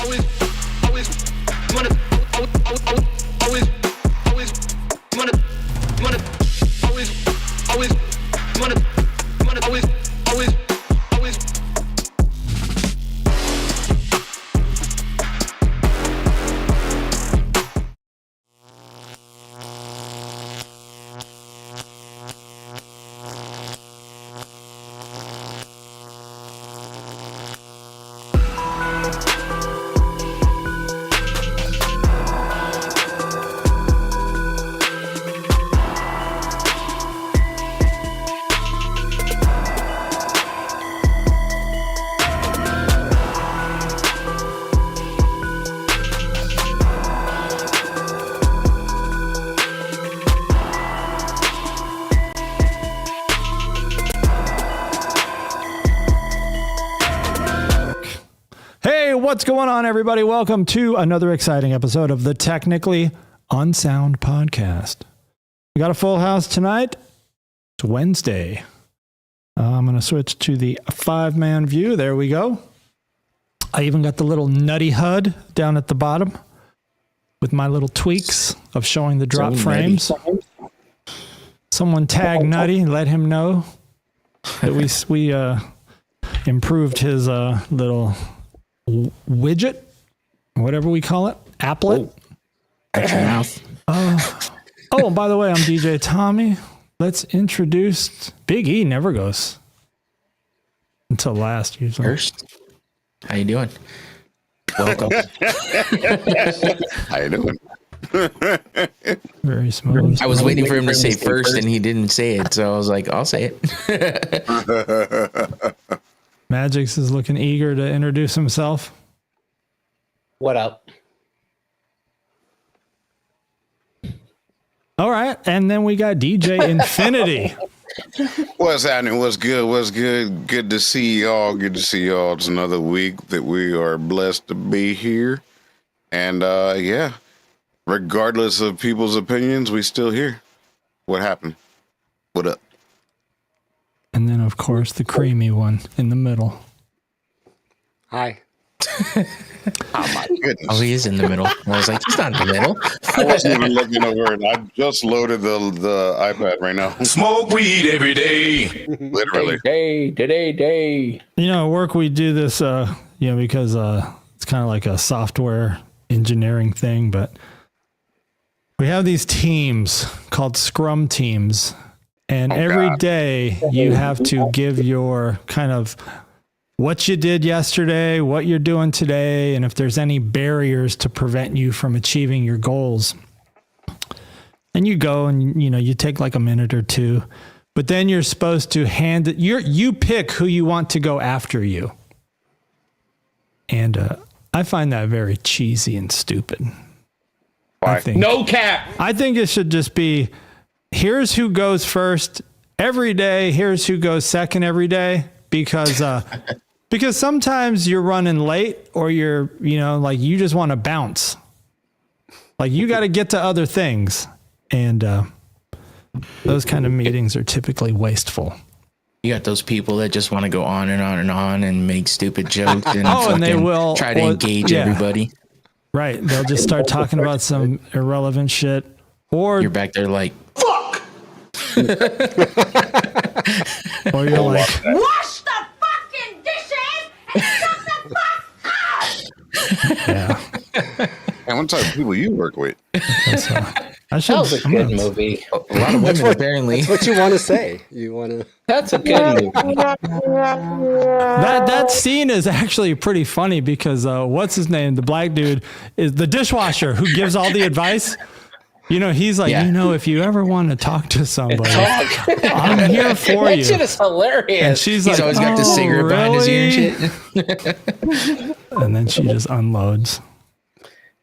always wanna, always wanna, always wanna, always. What's going on, everybody? Welcome to another exciting episode of the Technically Unsound podcast. We got a full house tonight. It's Wednesday. I'm going to switch to the 5-man view. There we go. I even got the little nutty HUD down at the bottom with my little tweaks of showing the drop frames. Someone tag Nutty, let him know that we improved his little widget, whatever we call it, applet. Oh, by the way, I'm DJ Tommy. Let's introduce Big E. Never goes until last usually. First, how you doing? Welcome. How you doing? Very smooth. I was waiting for him to say first, and he didn't say it, so I was like, "I'll say it." Magix is looking eager to introduce himself. What up? All right, and then we got DJ Infinity. What's happening? What's good? What's good? Good to see y'all. Good to see y'all. It's another week that we are blessed to be here. And yeah, regardless of people's opinions, we still here. What happened? What up? And then, of course, the creamy one in the middle. Hi. Oh, my goodness. Oh, he is in the middle. I was like, he's not in the middle. I wasn't even looking over it. I just loaded the iPad right now. Smoke weed every day. Literally. Day. You know, at work we do this, because it's kind of like a software engineering thing, but we have these teams called Scrum teams. And every day you have to give your kind of what you did yesterday, what you're doing today, and if there's any barriers to prevent you from achieving your goals. And you go and, you take like a minute or two, but then you're supposed to hand it. You pick who you want to go after you. And I find that very cheesy and stupid. Why? No cap. I think it should just be, here's who goes first every day. Here's who goes second every day, because sometimes you're running late or you're, you just want to bounce. Like you got to get to other things. And those kind of meetings are typically wasteful. You got those people that just want to go on and on and on and make stupid jokes and, and they will try to engage everybody. Right. They'll just start talking about some irrelevant shit. Or you're back there like, fuck. Or you're like, wash the fucking dishes and shut the fuck up! yeah. And what type of people you work with? That was a good movie. A lot of women, apparently. That's what you want to say. That's a good movie. That scene is actually pretty funny because what's his name? The black dude is the dishwasher who gives all the advice. He's like, if you ever want to talk to somebody, I'm here for that you. That shit is hilarious. And she's He's like, always got the cigarette behind his ear and shit. And then she just unloads.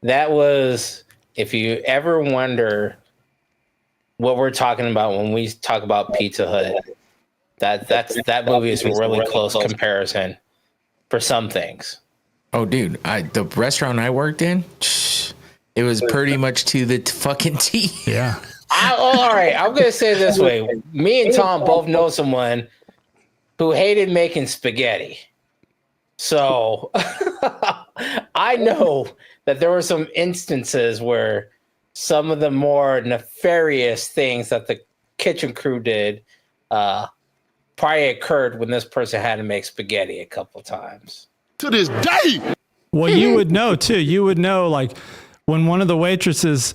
That was, if you ever wonder what we're talking about when we talk about Pizza Hut, that movie is a really close comparison for some things. Oh, dude, the restaurant I worked in, it was pretty much to the fucking T. Yeah. All right, I'm going to say it this way. Me and Tom both know someone who hated making spaghetti. So I I know that there were some instances where some of the more nefarious things that the kitchen crew did probably occurred when this person had to make spaghetti a couple times. To this day. Well, you would know too. You would know, like, when one of the waitresses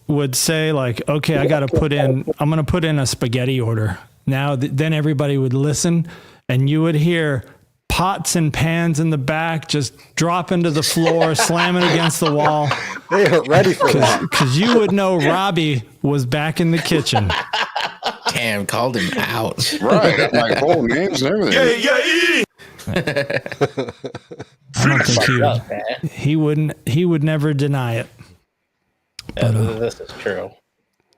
would say, like, okay, I'm going to put in a spaghetti order. Now, then everybody would listen, and you would hear pots and pans in the back just drop into the floor, slamming against the wall. They are ready for that. Because you would know Robbie was back in the kitchen. Damn, called him out. Right. I'm like, whole names and everything. I don't think he would never deny it. This is true.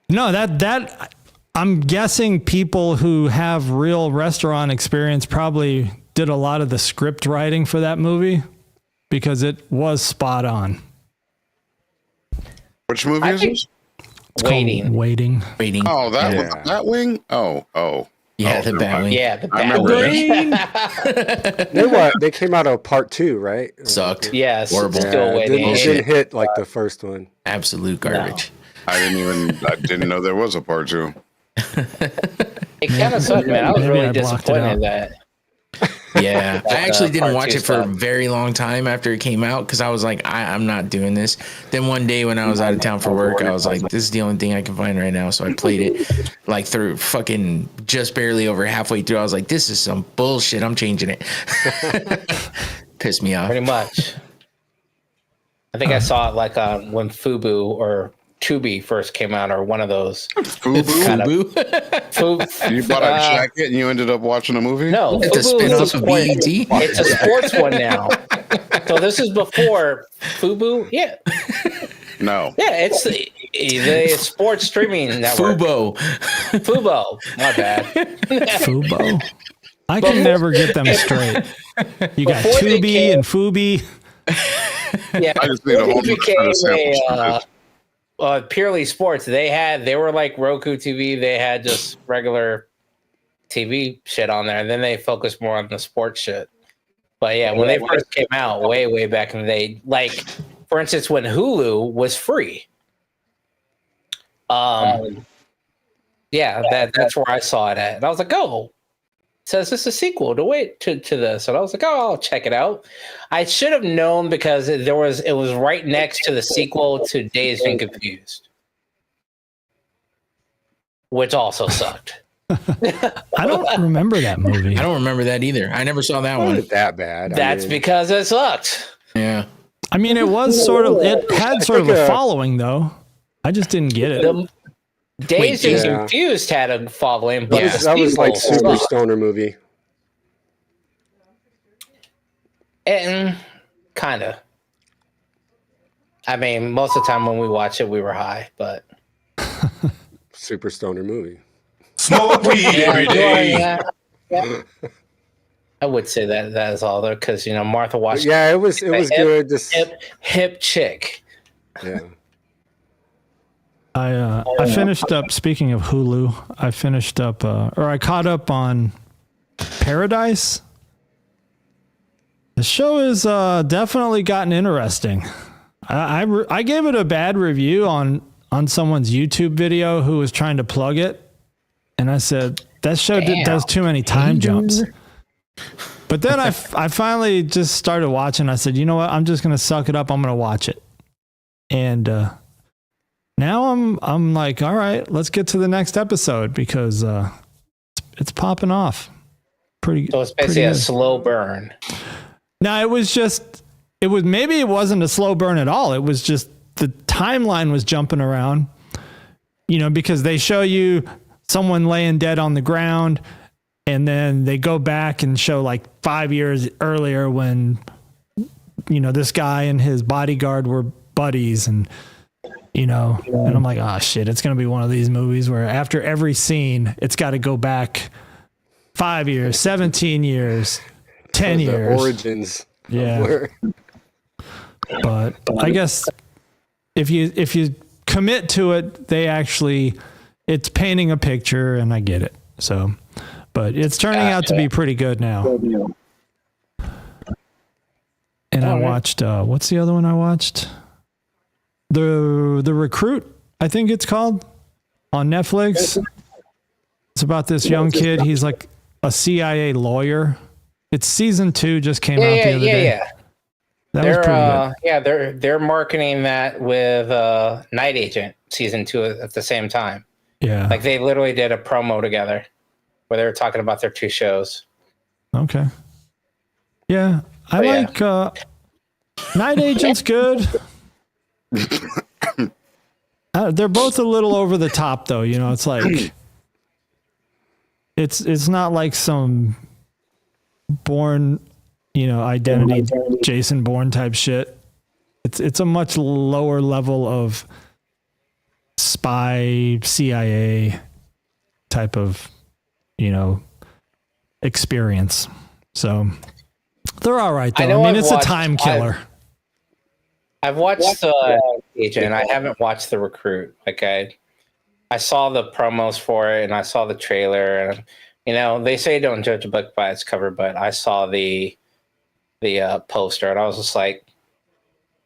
No, that I'm guessing people who have real restaurant experience probably did a lot of the script writing for that movie because it was spot on. Which movie is it? It's called Waiting. Oh, that wing? Oh. Yeah, the Batwing. Yeah, the I remember Batwing. They came out of part 2, right? Sucked. Yes, Horrible. still It waiting. didn't hit like the first one. Absolute garbage. I didn't know there was a part 2. It kind of sucked, man. I was Maybe really I blocked it disappointed out. in that. Yeah, I actually didn't part watch 2 it for a stuff. very long time after it came out because I was like, I'm not doing this. Then one day when I was out of town for work, I was like, this is the only thing I can find right now. So I played it like through fucking just barely over halfway through. I was like, this is some bullshit. I'm changing it. Pissed me off. Pretty much. I think I saw it like when Fubu or Tubi first came out, or one of those. Fubu? Fubu. You bought a jacket and you ended up watching a movie? No, It's a Fubu spin-off is of sport- BET. It's a sports one now. So this is before Fubu. Yeah, No. yeah. It's the sports streaming network. Fubo. My bad. Fubo? I can never get them straight. You got Before they Tubi came- and Fubi. Yeah, I just need a whole it new became set of samples. purely sports. They were like Roku TV. They had just regular TV shit on there, and then they focused more on the sports shit. But yeah, when they first came out, way back in the day, like for instance, when Hulu was free, that's where I saw it at, and I was like, oh. It says this is a sequel to this, and I was like, oh, I'll check it out. I should have known because it was right next to the sequel to Dazed and Confused, which also sucked. I don't remember that movie. I don't remember that either. I never saw that one. Wasn't that bad. That's because it sucked. Yeah. I mean, it was it had sort of a following, though. I just didn't get it. The Dazed and yeah. Confused had a following, but the that was like sequel super sucked. stoner movie. And kind of. I mean, most of the time when we watched it, we were high, but Super stoner movie. Smoke weed every day. Yeah. I would say that is all though, because Martha watched. Yeah, it was good. Just Hip chick. yeah. I finished up, speaking of Hulu, I caught up on Paradise. The show has definitely gotten interesting. I gave it a bad review on someone's YouTube video who was trying to plug it. And I said, that show does too many time jumps. But then I finally just started watching. I said, you know what? I'm just going to suck it up. I'm going to watch it. And now I'm like, all right, let's get to the next episode because it's popping off. Pretty. So it's basically a slow burn. No, it wasn't a slow burn at all. It was just the timeline was jumping around, because they show you someone laying dead on the ground and then they go back and show like 5 years earlier when, this guy and his bodyguard were buddies and I'm like, oh shit, it's going to be one of these movies where after every scene, it's got to go back 5 years, 17 years, 10 The years. origins. Yeah. But I guess if you commit to it, it's painting a picture and I get it. So, but it's turning out to be pretty good now. And I watched, what's the other one I watched? The Recruit, I think it's called, on Netflix. It's about this young kid. He's like a CIA lawyer. It's season 2, just came out the other day. That was pretty good. They're marketing that with Night Agent season 2 at the same time. Yeah. Like they literally did a promo together where they were talking about their 2 shows. Okay. Yeah. I like Night Agent's good. They're both a little over the top though, you know, it's like it's not like some Bourne, you know, identity Jason Bourne type shit. It's a much lower level of spy CIA type of, you know, experience. So they're all right though. I mean, it's a time killer. I've watched Agent. I haven't watched The Recruit. Like I saw the promos for it and I saw the trailer, and you know, they say don't judge a book by its cover, but I saw the poster and I was just like,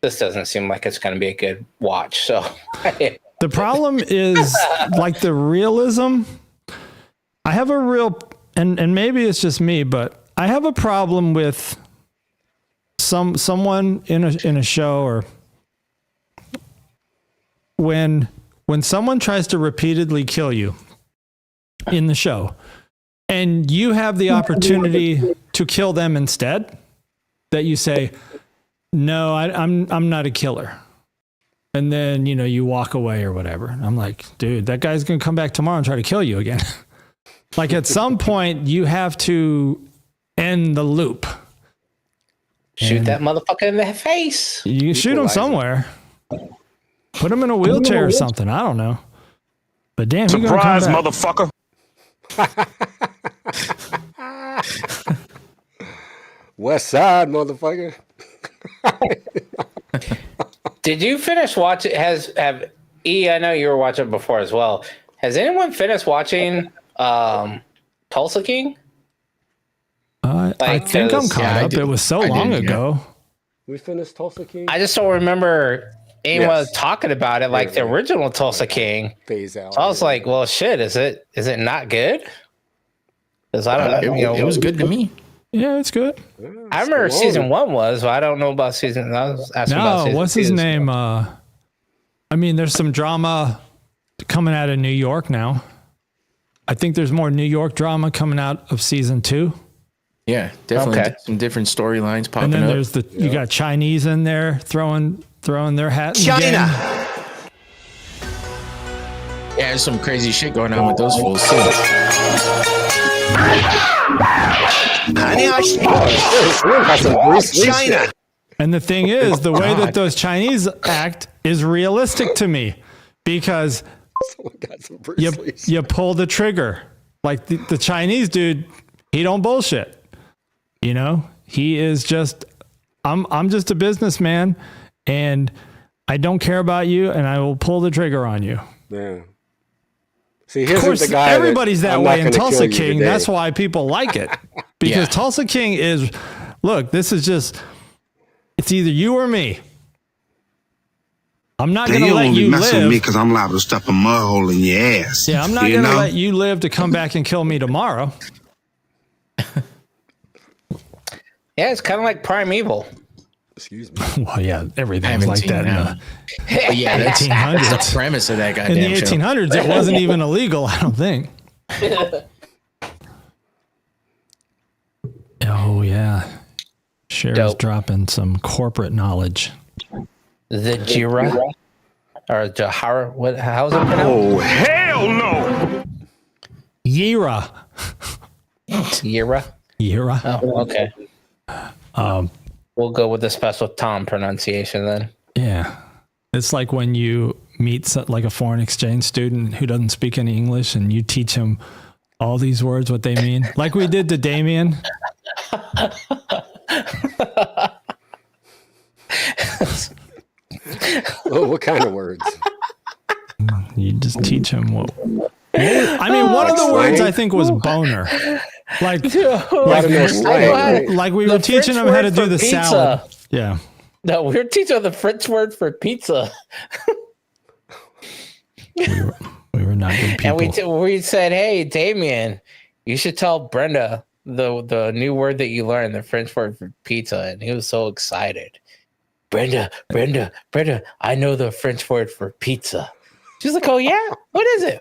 this doesn't seem like it's going to be a good watch. So the problem is like the realism. I have a real, and maybe it's just me, but I have a problem with someone in a show, or when someone tries to repeatedly kill you in the show and you have the opportunity to kill them instead, that you say, no, I'm not a killer. And then, you know, you walk away or whatever. I'm like, dude, that guy's going to come back tomorrow and try to kill you again. Like at some point you have to end the loop. Shoot that motherfucker in the face. You shoot him somewhere. Put him in a wheelchair or something. I don't know. But damn, surprise, motherfucker. West Side, motherfucker. Did you finish watching? I know you were watching before as well. Has anyone finished watching Tulsa King? I think I'm caught up. It was so long ago. We finished Tulsa King. I just don't remember anyone talking about it like the original Tulsa King. Phase out. So I was like, well, shit, is it not good? Because I don't know. It was good to me. Yeah, it's good. I remember season 1 was, but I don't know about season. I was asking about season 2. What's his name? I mean, there's some drama coming out of New York now. I think there's more New York drama coming out of season 2. Yeah, definitely some different storylines popping up. And then there's you got Chinese in there throwing their hat in the game. Yeah, there's some crazy shit going on with those fools too. China. And the thing is, the way that those Chinese act is realistic to me, because you pull the trigger. Like the Chinese dude, he don't bullshit. You know, he is just, I'm just a businessman and I don't care about you and I will pull the trigger on you. Yeah. See, of course, the guy everybody's that way in Tulsa King. Today. That's why people like it. Because Tulsa King is, look, this is just, it's either you or me. I'm not going to let you live. Me because I'm liable to stuff a mud hole in your ass. Yeah, I'm not going to let you live to come back and kill me tomorrow. Yeah, it's kind of like Primeval. Excuse me. Well, yeah, everything's like that. Yeah, that's the premise of that goddamn in the 1800s, it wasn't even illegal, I don't think. Oh, yeah. Cher's dropping some corporate knowledge. The Jira? Or Jahara? How's it pronounced? Oh, hell no! Yira. Yira? Yira. Oh, okay. We'll go with the special Tom pronunciation then. Yeah. It's like when you meet like a foreign exchange student who doesn't speak any English and you teach him all these words, what they mean. Like we did to Damien. Oh, what kind of words? You just teach him what. I mean, one of the words I think was boner. Like we were teaching him how to do the salad. Yeah. No, we were teaching the French word for pizza. We were not good people. And we said, hey, Damien, you should tell Brenda the new word that you learned, the French word for pizza. And he was so excited. Brenda, I know the French word for pizza. She's like, oh, yeah? What is it?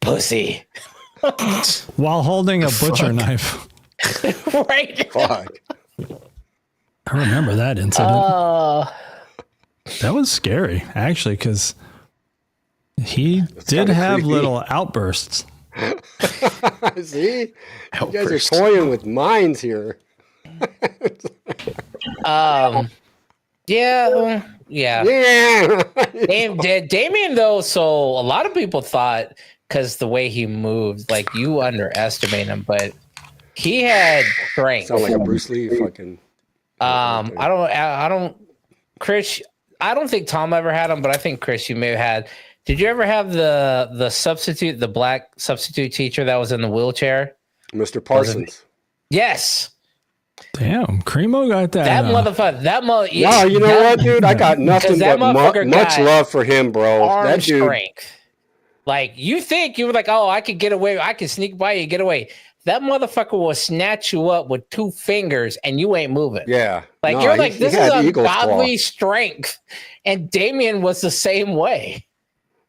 Pussy. While holding a butcher knife. Right. Fuck. I remember that incident. That was scary, actually, because he did have creepy. little outbursts. See? You guys are toying with minds here. Yeah. Yeah. Damien, though, so a lot of people thought because the way he moved, like you underestimate him, but he had strength. Sound like a Bruce Lee fucking. I don't, Chris. I don't think Tom ever had him, but I think Chris, you may have had. Did you ever have the substitute, the black substitute teacher that was in the wheelchair? Mr. Parsons. Yes. Damn, Cremo got that. That motherfucker. No, you know what, dude? I got nothing but much love for him, bro. Arm That dude. strength. Like you think you were like, oh, I could get away. I could sneak by you, get away. That motherfucker will snatch you up with 2 fingers and you ain't moving. Yeah. Like you're like, this is ungodly strength. And Damien was the same way.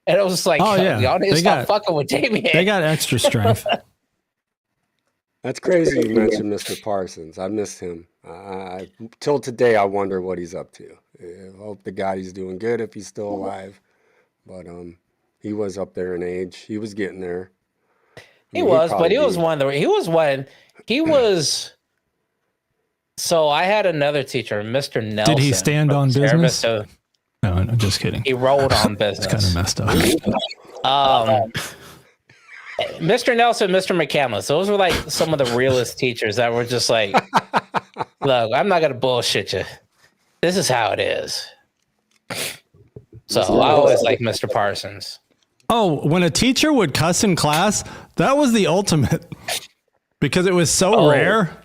And it was like, y'all need to stop fucking with Damien. They got extra strength. That's crazy you mentioned Mr. Parsons. I miss him. Till today, I wonder what he's up to. I hope the God he's doing good if he's still alive. But he was up there in age. He was getting there. He was so I had another teacher, Mr. Nelson. Did he stand on business? No, just kidding. He rolled on business. It's kind of messed up. Mr. Nelson, Mr. McCandless, those were like some of the realest teachers that were just like, look, I'm not going to bullshit you. This is how it is. So I always like Mr. Parsons. Oh, when a teacher would cuss in class, that was the ultimate because it was so rare.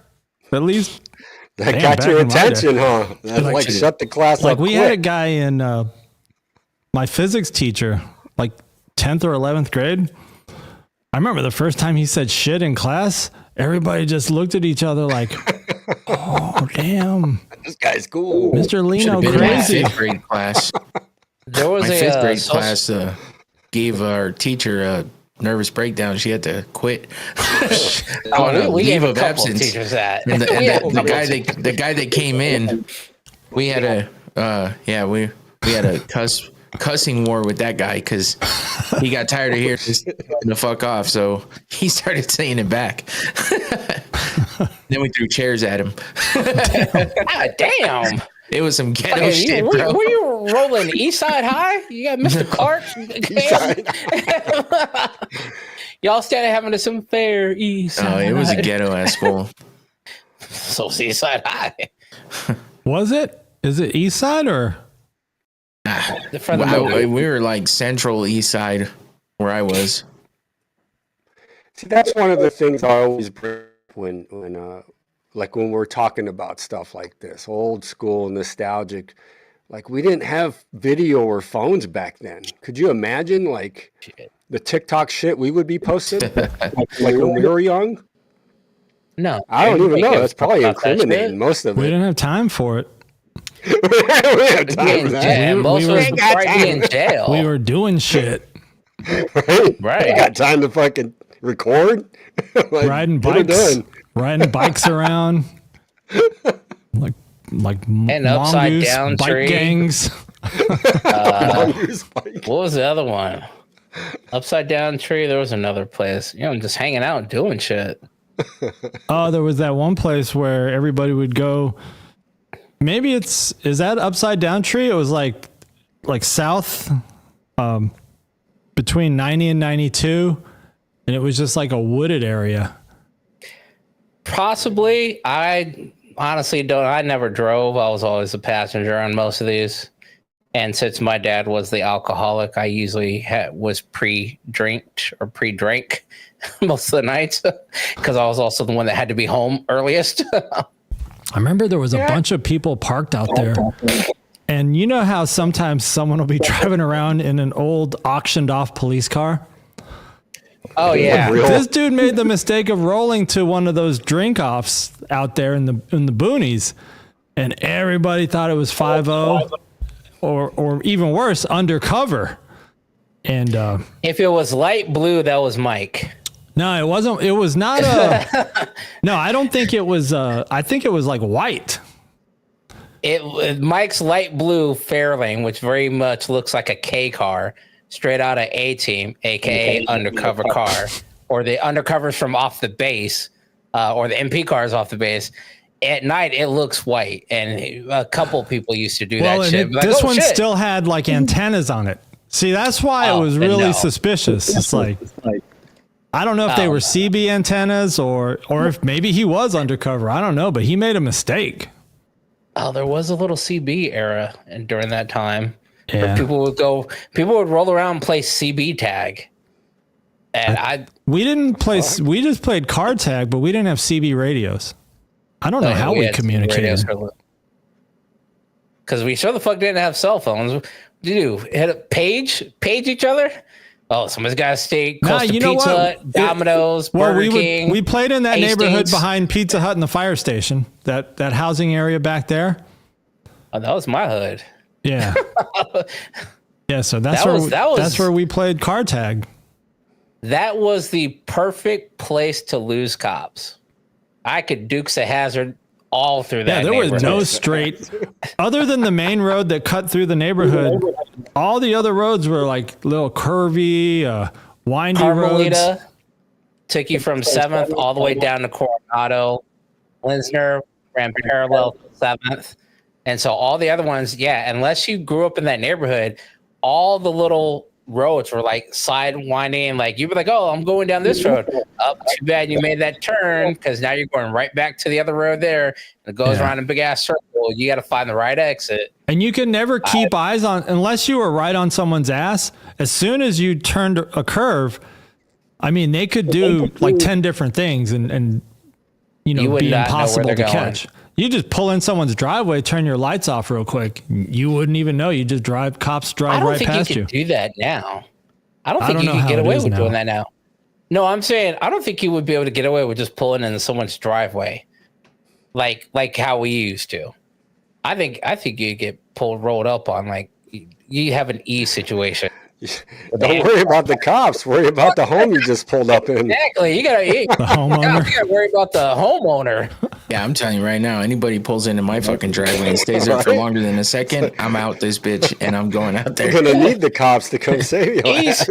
At least that got your attention, huh? That like shut the class up. Like we had a guy in my physics teacher, like 10th or 11th grade. I remember the first time he said shit in class, everybody just looked at each other like, oh, damn. This guy's cool. Mr. Lino crazy. My 5th grade class. There was my 5th grade class gave our teacher a nervous breakdown. She had to quit on a leave of absence. Teachers that. And the guy that came in, we had a cussing war with that guy because he got tired of hearing the fuck off, so he started saying it back. Then we threw chairs at him. God damn. It was some ghetto shit, bro. Were you rolling East Side High? You got Mr. Clark? Y'all started having some fair East Side. Oh, it was a ghetto ass school. So East Side High. Was it? Is it East Side or? We were like Central East Side where I was. See, that's one of the things I always bring when we're talking about stuff like this, old school, nostalgic. Like we didn't have video or phones back then. Could you imagine like the TikTok shit we would be posting like when we were young? No, I don't even know. That's probably incriminating most of it. We didn't have time for it. Most of us would probably be in jail. We were doing shit. Right. You got time to fucking record? Like, riding bikes around. Like and upside down bike tree. gangs. What was the other one? Upside down tree. There was another place. Just hanging out and doing shit. Oh, there was that one place where everybody would go. Maybe is that upside down tree? It was like south, between 90 and 92, and it was just like a wooded area. Possibly. I honestly don't. I never drove. I was always a passenger on most of these. And since my dad was the alcoholic, I usually was pre-drank most of the nights because I was also the one that had to be home earliest. I remember there was a bunch of people parked out there. And you know how sometimes someone will be driving around in an old auctioned off police car? Oh yeah. This dude made the mistake of rolling to one of those drink offs out there in the boonies, and everybody thought it was 5-0 or even worse, undercover. And If it was light blue, that was Mike. no, it wasn't. It was not a. No, I don't think it was. I think it was like white. Mike's light blue Fairlane, which very much looks like a K car, straight out of A-Team, aka undercover car, or the undercovers from off the base, or the MP cars off the base. At night, it looks white, and a couple people used to do that shit. This one still had like antennas on it. See, that's why it was really suspicious. It's like, I don't know if they were CB antennas or if maybe he was undercover. I don't know, but he made a mistake. Oh, there was a little CB era and during that time. Yeah. Where people would roll around and play CB tag. And we just played car tag, but we didn't have CB radios. I don't know how we communicated. Because we sure the fuck didn't have cell phones. What did you do? Hit a page each other? Oh, somebody's got to stay close to Pizza Hut, Domino's, Burger King. We played in that neighborhood Hastings. behind Pizza Hut and the fire station, that housing area back there. Oh, that was my hood. Yeah. Yeah, so that's where we played car tag. That was the perfect place to lose cops. I could Dukes of Hazzard all through that. Yeah, there was no straight, other than the main road that cut through the neighborhood. All the other roads were like little curvy, windy roads. Took you from 7th all the way down to Coronado. Linsner ran parallel to 7th. And so all the other ones, unless you grew up in that neighborhood, all the little roads were like side winding. Like you'd be like, oh, I'm going down this road. Oh, too bad you made that turn, because now you're going right back to the other road there. And it goes around a big ass circle. You got to find the right exit. And you can never keep eyes on, unless you were right on someone's ass. As soon as you turned a curve, I mean, they could do like 10 different things and be impossible to catch. You just pull in someone's driveway, turn your lights off real quick. You wouldn't even know. You just cops drive right past you. I don't think you can do that now. I don't think you can get away with doing that now. No, I'm saying I don't think you would be able to get away with just pulling into someone's driveway, like how we used to. I think you get rolled up on, like you have an E situation. Don't worry about the cops. Worry about the home you just pulled up in. Exactly. You gotta the homeowner. You gotta worry about the homeowner. Yeah, I'm telling you right now, anybody pulls into my fucking driveway and stays there for longer than a second, I'm out this bitch and I'm going out there. You're gonna need the cops to come save you.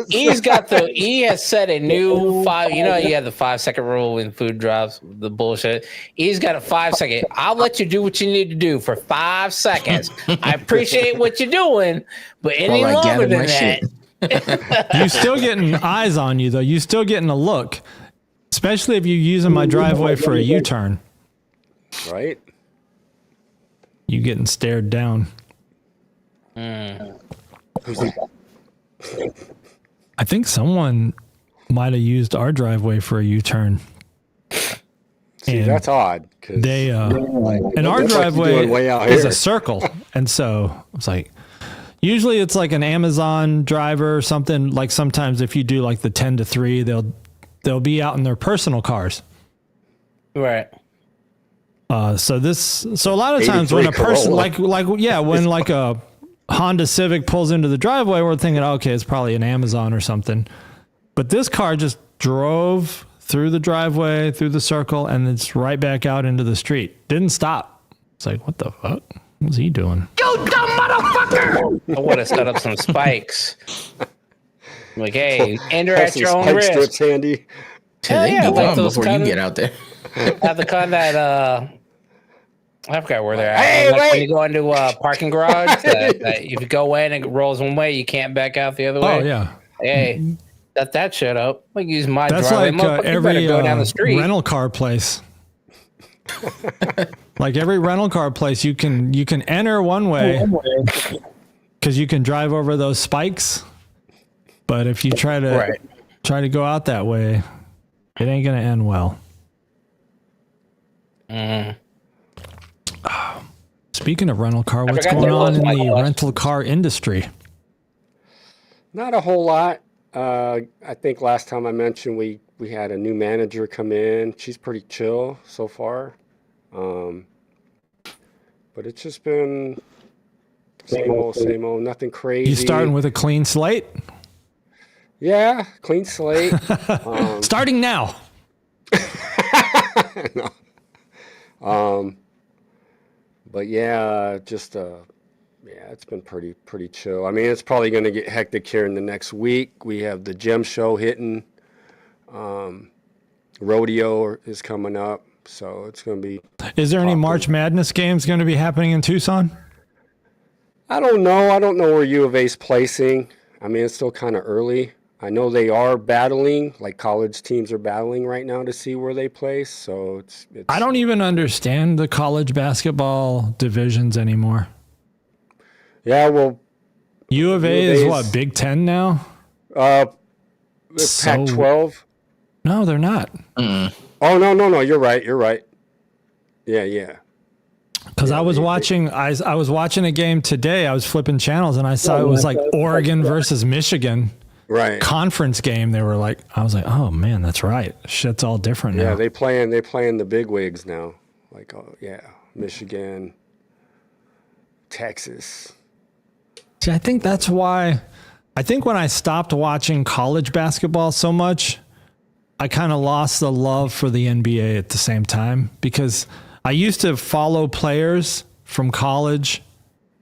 He has set a new 5. You know, you have the 5-second rule when food drops, the bullshit. He's got a 5-second. I'll let you do what you need to do for 5 seconds. I appreciate what you're doing, but any longer than that. You're still getting eyes on you, though. You're still getting a look, especially if you're using my driveway for a U-turn. Right? You getting stared down. Who's I think someone might have used our driveway for a U-turn. See, that's odd. They and our driveway is a circle, and so it's like. Usually it's like an Amazon driver or something. Like sometimes if you do like the 10 to 3, they'll be out in their personal cars. Right. So a lot of times when a person when like a Honda Civic pulls into the driveway, we're thinking, okay, it's probably an Amazon or something. But this car just drove through the driveway, through the circle, and it's right back out into the street. Didn't stop. It's like, what the fuck? What's he doing? You dumb motherfucker! I would have set up some spikes. Like, hey, enter at your own risk. Strips handy. They be gone before you get out there. Have the kind that I forgot where they're at. Hey, like when you go into a parking garage, that if you go in and it rolls one way, you can't back out the other way. Oh yeah. Hey, set that shit up. Like use my That's driveway. like every go down the street. Rental car place. Like every rental car place, you can enter one way because you can drive over those spikes. But if you try to go out that way, it ain't gonna end well. Speaking of rental car, what's forgot going there on was in Michael the West. rental car industry? Not a whole lot. I think last time I mentioned we had a new manager come in. She's pretty chill so far. But it's just been same old, nothing crazy. You starting with a clean slate? Yeah, clean slate. Starting now. But yeah, just it's been pretty chill. I mean, it's probably going to get hectic here in the next week. We have the gem show hitting. Rodeo is coming up, so it's going to be. Is there any popping. March Madness games going to be happening in Tucson? I don't know. I don't know where U of A's placing. I mean, it's still kind of early. I know they are battling, like college teams are battling right now to see where they place. So it's I don't even understand the college basketball divisions anymore. Yeah, well, U of A is what, Big Ten now? It's Pac-12. No, they're not. Oh, no. You're right. Yeah. Because I was watching a game today. I was flipping channels and I saw it was like Oregon versus Michigan. Right. Conference game. They were like, I was like, oh man, that's right. Shit's all different now. Yeah, they playing the big wigs now. Like, oh yeah, Michigan, Texas. See, I think that's why. I think when I stopped watching college basketball so much, I kind of lost the love for the NBA at the same time, because I used to follow players from college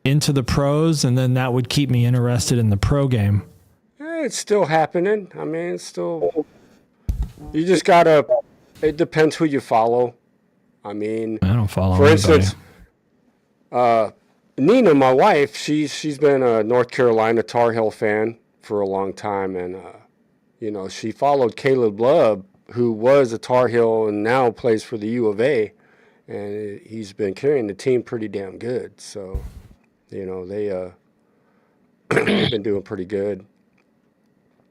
into the pros, and then that would keep me interested in the pro game. It's still happening. I mean, it's still. You just gotta. It depends who you follow. I mean, I don't follow. For anybody. instance, Nina, my wife, she's been a North Carolina Tar Heel fan for a long time, and she followed Caleb Love, who was a Tar Heel and now plays for the U of A, and he's been carrying the team pretty damn good. So, they've been doing pretty good.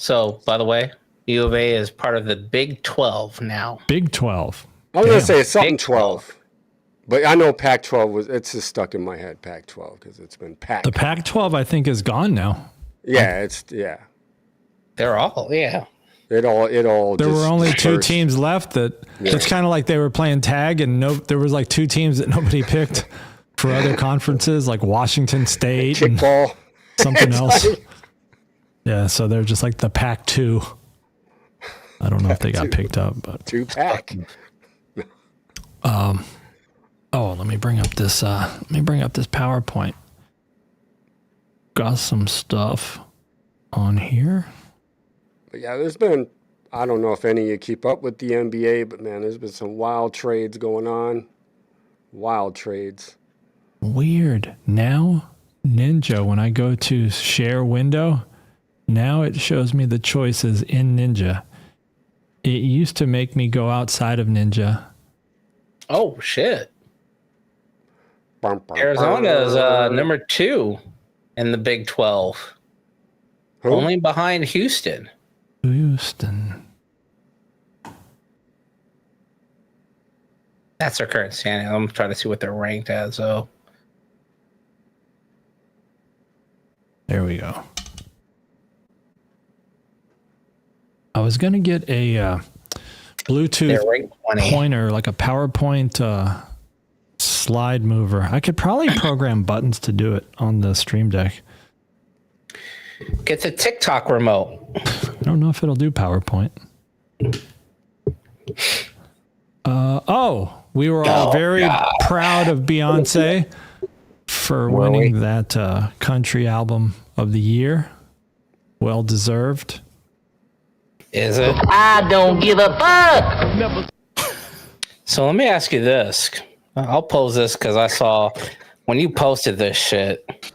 So, by the way, U of A is part of the Big 12 now. Big 12. I was going to say it's something Big 12. But I know Pac-12 it's just stuck in my head, Pac-12, because it's been Pac. The Pac-12, I think, is gone now. Yeah, They're all, yeah. It all. There were only two dispersed. teams left it's kind of like they were playing tag, and there was like two teams that nobody picked for other conferences, like Washington State and Kickball. something else. Yeah, so they're just like the Pac-2. I don't know if they got picked up, but 2-pack. oh, let me bring up this PowerPoint. Got some stuff on here. But yeah, there's been, I don't know if any of you keep up with the NBA, but man, there's been some wild trades going on. Wild trades. Weird. Now, Ninja, when I go to share window, now it shows me the choices in Ninja. It used to make me go outside of Ninja. Oh, shit. Bum, bum, Arizona is bum. number 2 in the Big 12. Who? Only behind Houston. Houston. That's their current standing. I'm trying to see what they're ranked as, so. There we go. I was going to get a Bluetooth They're ranked 20. pointer, like a PowerPoint slide mover. I could probably program buttons to do it on the Stream Deck. Get the TikTok remote. I don't know if it'll do PowerPoint. We were all very proud of Beyonce for winning that country album of the year. Well deserved. Is it? I don't give a fuck. So let me ask you this. I'll pose this because I saw when you posted this shit,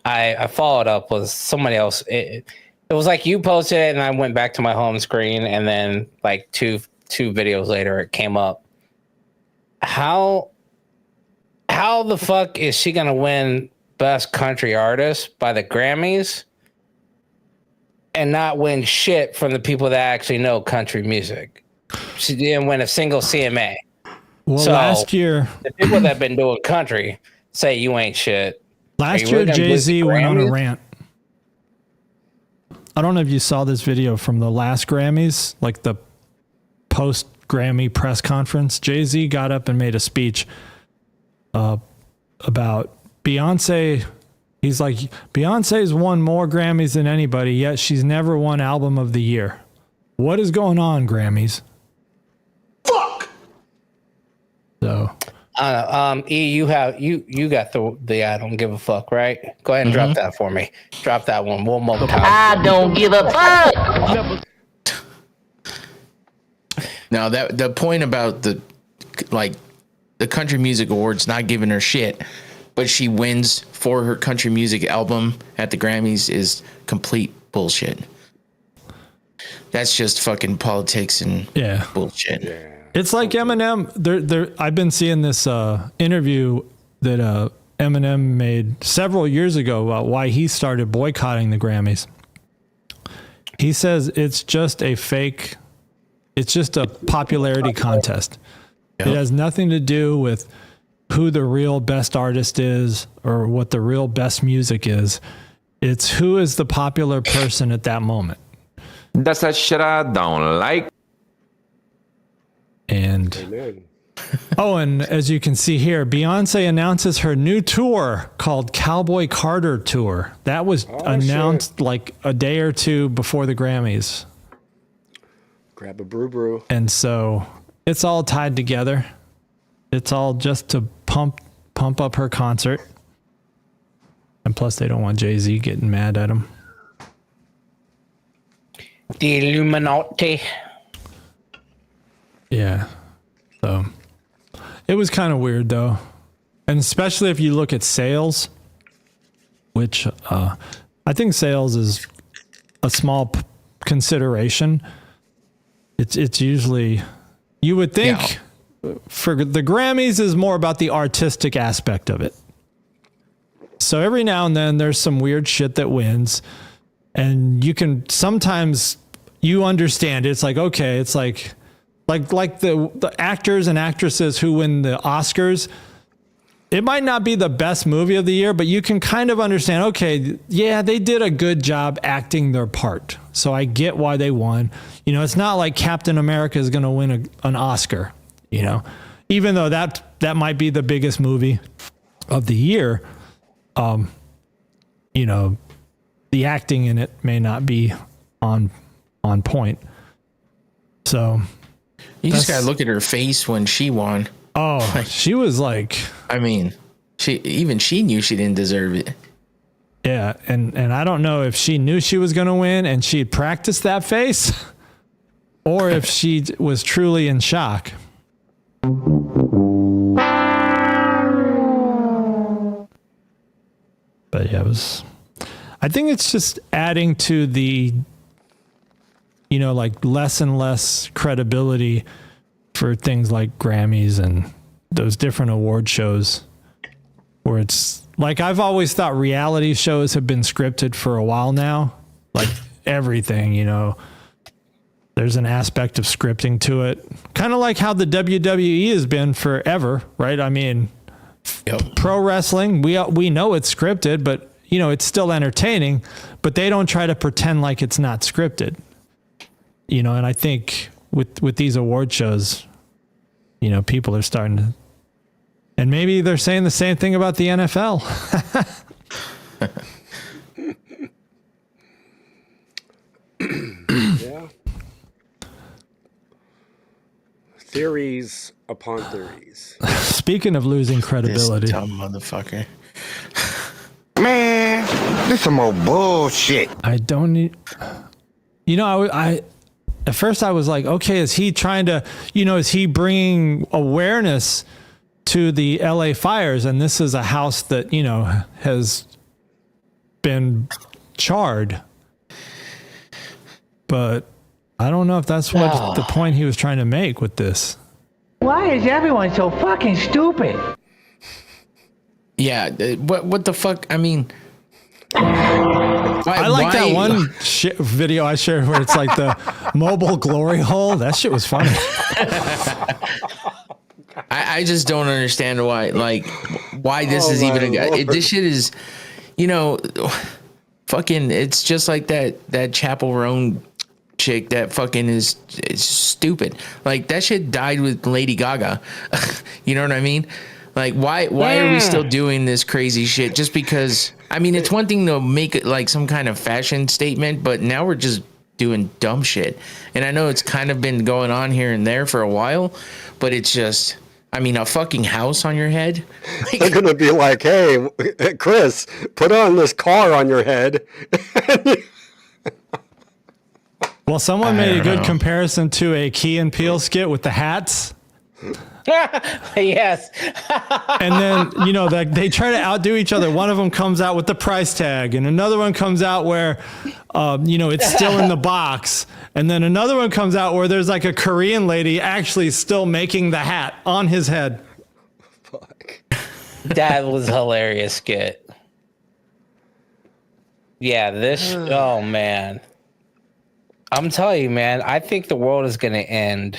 I followed up with somebody else. It was like you posted it and I went back to my home screen, and then like two videos later it came up. How the fuck is she gonna win Best Country Artist by the Grammys and not win shit from the people that actually know country music? She didn't win a single CMA. Well, So- last year, The people that have been doing country, Say you ain't shit. Last year, Jay-Z went on a rant. I don't know if you saw this video from the last Grammys, like the post-Grammy press conference. Jay-Z got up and made a speech about Beyonce. He's like, Beyonce's won more Grammys than anybody, yet she's never won Album of the Year. What is going on, Grammys? Fuck! So... E, you got the I don't give a fuck, right? Go ahead and drop that for me. Drop that one more time. I don't give a fuck. Now that the point about the Country Music Awards not giving her shit, but she wins for her country music album at the Grammys is complete bullshit. That's just fucking politics and bullshit. Yeah. It's like Eminem. I've been seeing this interview that Eminem made several years ago about why he started boycotting the Grammys. He says it's just a fake. It's just a popularity contest. Yep. It has nothing to do with who the real best artist is or what the real best music is. It's who is the popular person at that moment. That's that shit I don't like. And and as you can see here, Beyonce announces her new tour called Cowboy Carter Tour. That was announced like a day or two before the Grammys. Grab a brew. And so it's all tied together. It's all just to pump up her concert. And plus they don't want Jay-Z getting mad at him. The Illuminati. Yeah. So it was kind of weird though. And especially if you look at sales, which I think sales is a small consideration. It's usually, you would think for the Grammys is more about the artistic aspect of it. So every now and then there's some weird shit that wins and you can sometimes you understand it. It's like, okay, it's like the actors and actresses who win the Oscars, it might not be the best movie of the year, but you can kind of understand, okay, yeah, they did a good job acting their part. So I get why they won. You know, it's not like Captain America is going to win an Oscar, you know, even though that might be the biggest movie of the year. You know, the acting in it may not be on point. So you just gotta look at her face when she won. Oh, she was like, I mean, she knew she didn't deserve it. Yeah, and I don't know if she knew she was going to win and she practiced that face, or if she was truly in shock. But yeah, I think it's just adding to the, you know, like less and less credibility for things like Grammys and those different award shows where it's like, I've always thought reality shows have been scripted for a while now, like everything, you know, there's an aspect of scripting to it, kind of like how the WWE has been forever, right? I mean, pro wrestling, we know it's scripted, but you know, it's still entertaining, but they don't try to pretend like it's not scripted, you know? And I think with these award shows, you know, people are starting to, and maybe they're saying the same thing about the NFL. Yeah. Theories upon theories. Speaking of losing credibility. This dumb motherfucker. Man, this some more bullshit. I don't need, you know, I at first I was like, okay, is he trying to, you know, is he bringing awareness to the LA fires? And this is a house that, you know, has been charred. But I don't know if that's what the point he was trying to make with this. Why is everyone so fucking stupid? Yeah, what the fuck? I mean, I like that one video I shared where it's like the mobile glory hole. That shit was funny. I just don't understand why. Like, why this is even this shit is, you know, fucking. It's just like that Chapel Roan chick that fucking is stupid. Like that shit died with Lady Gaga. You know what I mean? Like why are we still doing this crazy shit just because? I mean, it's one thing to make it like some kind of fashion statement, but now we're just doing dumb shit. And I know it's kind of been going on here and there for a while, but it's just, I mean, a fucking house on your head. Like, They're gonna be like, "Hey, Chris, put on this car on your head." Well, someone made a good comparison to a Key and Peele skit with the hats. Yes. And then, you know, they try to outdo each other. One of them comes out with the price tag, and another one comes out where, you know, it's still in the box. And then another one comes out where there's like a Korean lady actually still making the hat on his head. Fuck. That was a hilarious skit. Yeah, oh man. I'm telling you, man, I think the world is going to end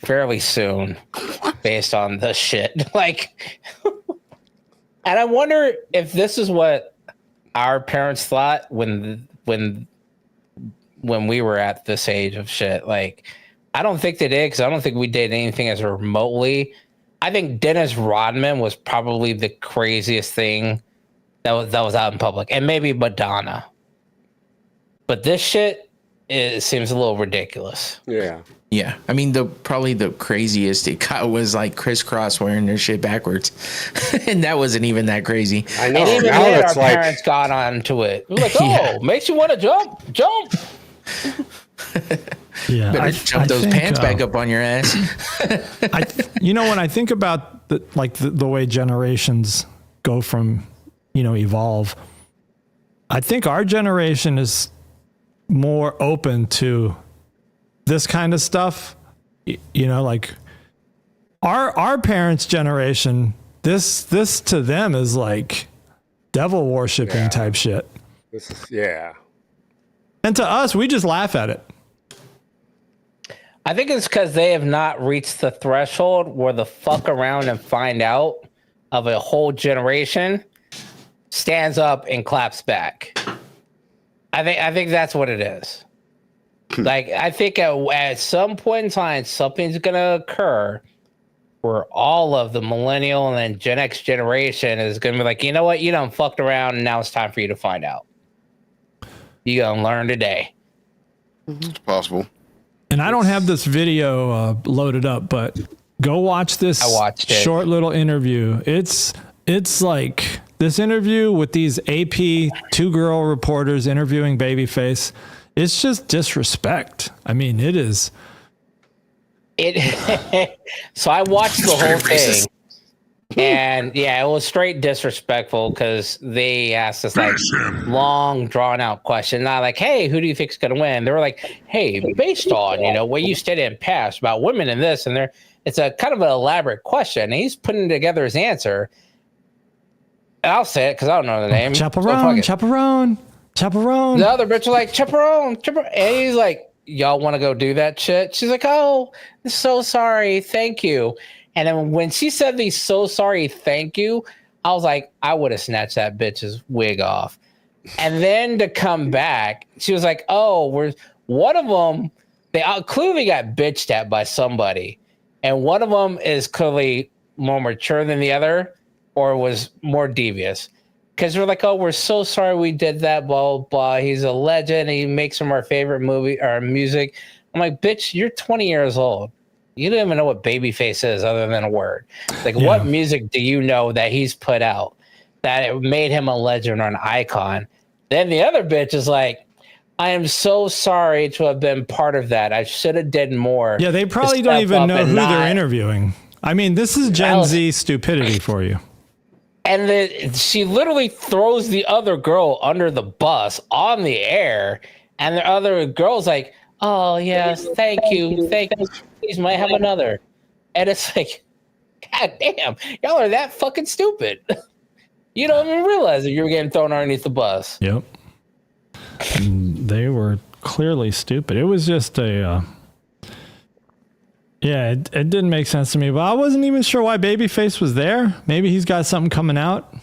fairly soon based on this shit. Like, and I wonder if this is what our parents thought when we were at this age of shit. Like, I don't think they did, because I don't think we did anything as remotely. I think Dennis Rodman was probably the craziest thing that was out in public, and maybe Madonna. But this shit, it seems a little ridiculous. Yeah. yeah, I mean, probably the craziest it got was like crisscross wearing their shit backwards, and that wasn't even that crazy. I know. And even Now then, our it's like, parents got onto it. We're like, oh, Yeah. makes you want to jump. Yeah, Better jump those pants back up on your ass. You know, when I think about the way generations go from, you know, evolve, I think our generation is more open to this kind of stuff. You know, like our parents' generation, this to them is like devil worshiping type shit. this is, yeah. And to us, we just laugh at it. I think it's because they have not reached the threshold where the fuck around and find out of a whole generation stands up and claps back. I think that's what it is. Like, I think at some point in time, something's going to occur where all of the millennial and then Gen X generation is going to be like, you know what? You done fucked around, and now it's time for you to find out. You going to learn today. It's possible. And I don't have this video loaded up, but go watch this I watched it. short little interview. It's like this interview with these AP 2-girl reporters interviewing Babyface. It's just disrespect. I mean, it is. So I watched the whole thing. And yeah, it was straight disrespectful because they asked this like long drawn out question, not like, hey, who do you think's gonna win? They were like, hey, based on, you know, what you stated in past about women and this and there, it's a kind of an elaborate question. And he's putting together his answer. And I'll say it because I don't know the name. Chaperone. The other bitch was like, chaperone. And he's like, y'all want to go do that shit? She's like, oh, so sorry. Thank you. And then when she said the so sorry, thank you, I was like, I would have snatched that bitch's wig off. And then to come back, she was like, oh, one of them, they clearly got bitched at by somebody. And one of them is clearly more mature than the other, or was more devious. Because we're like, oh, we're so sorry we did that, blah, blah, blah. He's a legend. He makes some of our favorite movie or music. I'm like, bitch, you're 20 years old. You don't even know what Babyface is other than a word. Like, what music do you know that he's put out that it made him a legend or an icon? Then the other bitch is like, I am so sorry to have been part of that. I should have did more. Yeah, they probably don't even know who they're interviewing. I mean, this is Gen Z stupidity for you. And then she literally throws the other girl under the bus on the air. And the other girl's like, oh, yes, thank you. Please, might have another. And it's like, God damn, y'all are that fucking stupid. You don't even realize that you were getting thrown underneath the bus. Yep. And they were clearly stupid. It was just it Yeah, it didn't make sense to me, but I wasn't even sure why Babyface was there. Maybe he's got something coming out.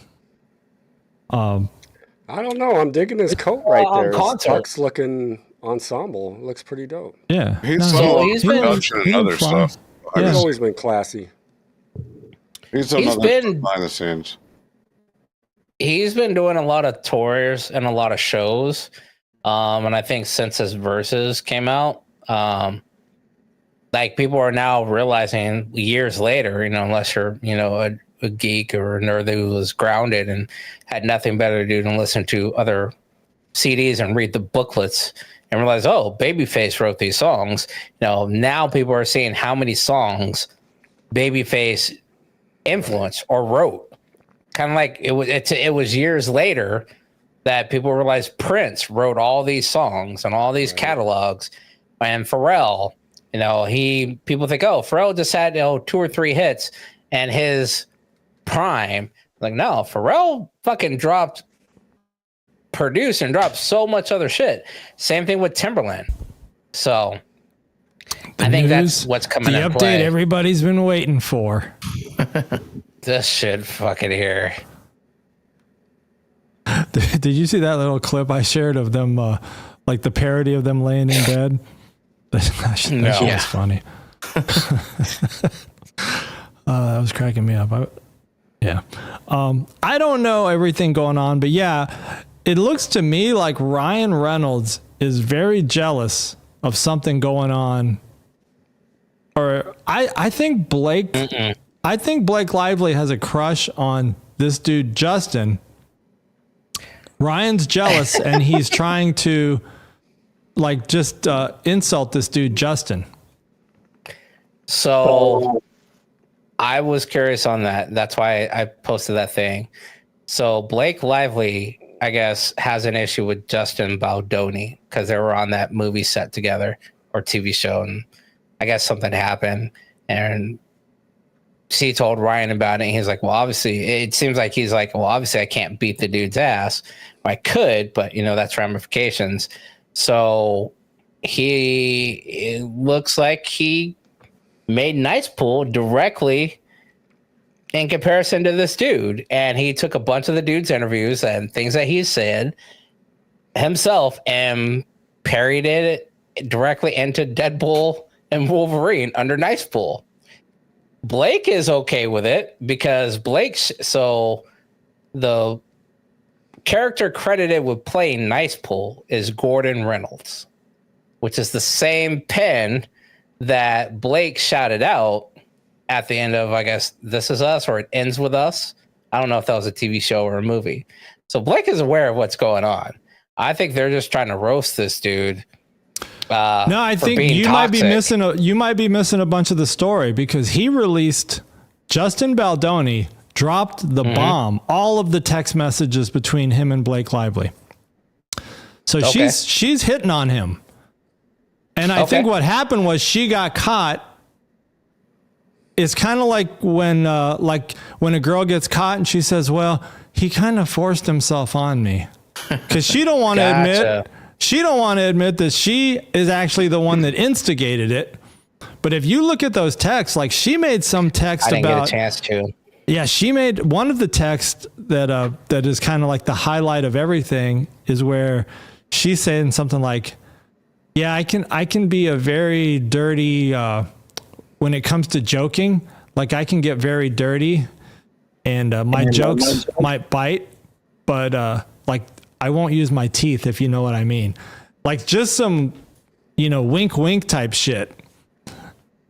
I don't know. I'm digging his coat right there. His concert. tux looking ensemble looks pretty dope. Yeah. He's No, on he's been- production and he other fly. stuff. Yeah. He's always been classy. He's on He's other been- behind the scenes. He's been doing a lot of tours and a lot of shows. And I think since his verses came out, like people are now realizing years later, unless you're, a geek or a nerd who was grounded and had nothing better to do than listen to other CDs and read the booklets and realize, oh, Babyface wrote these songs. Now people are seeing how many songs Babyface influenced or wrote. Kind of like it was years later that people realized Prince wrote all these songs and all these catalogs, and Pharrell, people think, oh, Pharrell just had 2 or 3 hits and his prime. Like, no, Pharrell fucking produced and dropped so much other shit. Same thing with Timberland. So I think that's what's coming. The in update play. everybody's been waiting for. This shit fucking here. Did you see that little clip I shared of them, like the parody of them laying in bed? That shit was funny. That was cracking me up. I don't know everything going on, but yeah, it looks to me like Ryan Reynolds is very jealous of something going on. Or I think Blake Lively has a crush on this dude, Justin. Ryan's jealous and he's trying to just insult this dude, Justin. So I was curious on that. That's why I posted that thing. So Blake Lively, I guess, has an issue with Justin Baldoni because they were on that movie set together or TV show. And I guess something happened. And she told Ryan about it. And he's like, well, obviously, it seems like he's like, well, obviously, I can't beat the dude's ass. I could, but, that's ramifications. So it looks like he made Nice Pool directly in comparison to this dude. And he took a bunch of the dude's interviews and things that he said himself and parried it directly into Deadpool and Wolverine under Nice Pool. Blake is okay with it because so the character credited with playing Nice Pool is Gordon Reynolds, which is the same pen that Blake shouted out at the end of, I guess, This Is Us, or It Ends With Us. I don't know if that was a TV show or a movie. So Blake is aware of what's going on. I think they're just trying to roast this dude. No, I think you might be missing a bunch of the story because he released Justin Baldoni dropped the bomb, all of the text messages between him and Blake Lively. So she's hitting on him. And I think what happened was she got caught. It's kind of like when a girl gets caught and she says, well, he kind of forced himself on me. Because she don't want to admit that she is actually the one that instigated it. But if you look at those texts, like she made some text I didn't about get a chance to. Yeah, she made one of the texts that is kind of like the highlight of everything is where she's saying something like, yeah, I can be a very dirty when it comes to joking, like I can get very dirty and my jokes might bite, but like I won't use my teeth, if you know what I mean. Like just some, wink, wink type shit.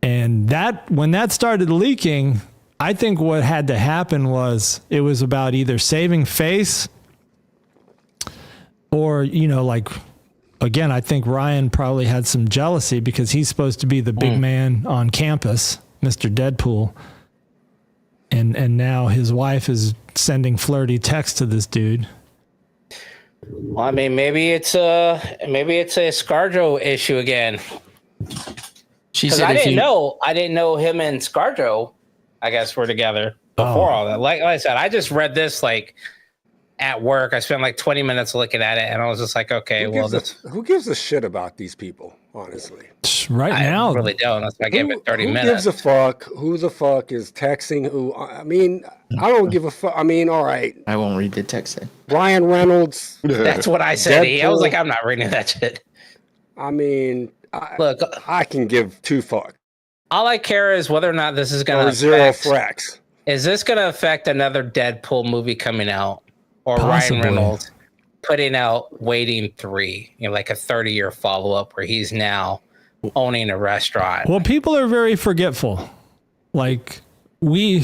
And when that started leaking, I think what had to happen was it was about either saving face or, again, I think Ryan probably had some jealousy because he's supposed to be the big man on campus, Mr. Deadpool. And now his wife is sending flirty texts to this dude. Well, I mean, maybe it's a ScarJo issue again. She Because said I didn't know him and ScarJo, I guess, were together before all that. Like I said, I just read this at work. I spent 20 minutes looking at it, and I was just like, okay, Who gives a shit about these people? honestly. Right now, I really don't. That's why I gave it 30 who minutes. gives a fuck? Who the fuck is texting who? I mean, I don't give a fuck. I mean, all right. I won't read the text then. Ryan Reynolds. That's what I said. I was Deadpool. like, I'm not reading that shit. I mean, Look, I can give two fucks. all I care is whether or not this is going Or to zero affect. fracks. Is this going to affect another Deadpool movie coming out, or Possibly. Ryan Reynolds putting out Waiting 3, like a 30-year follow-up where he's now owning a restaurant? well, people are very forgetful. Like we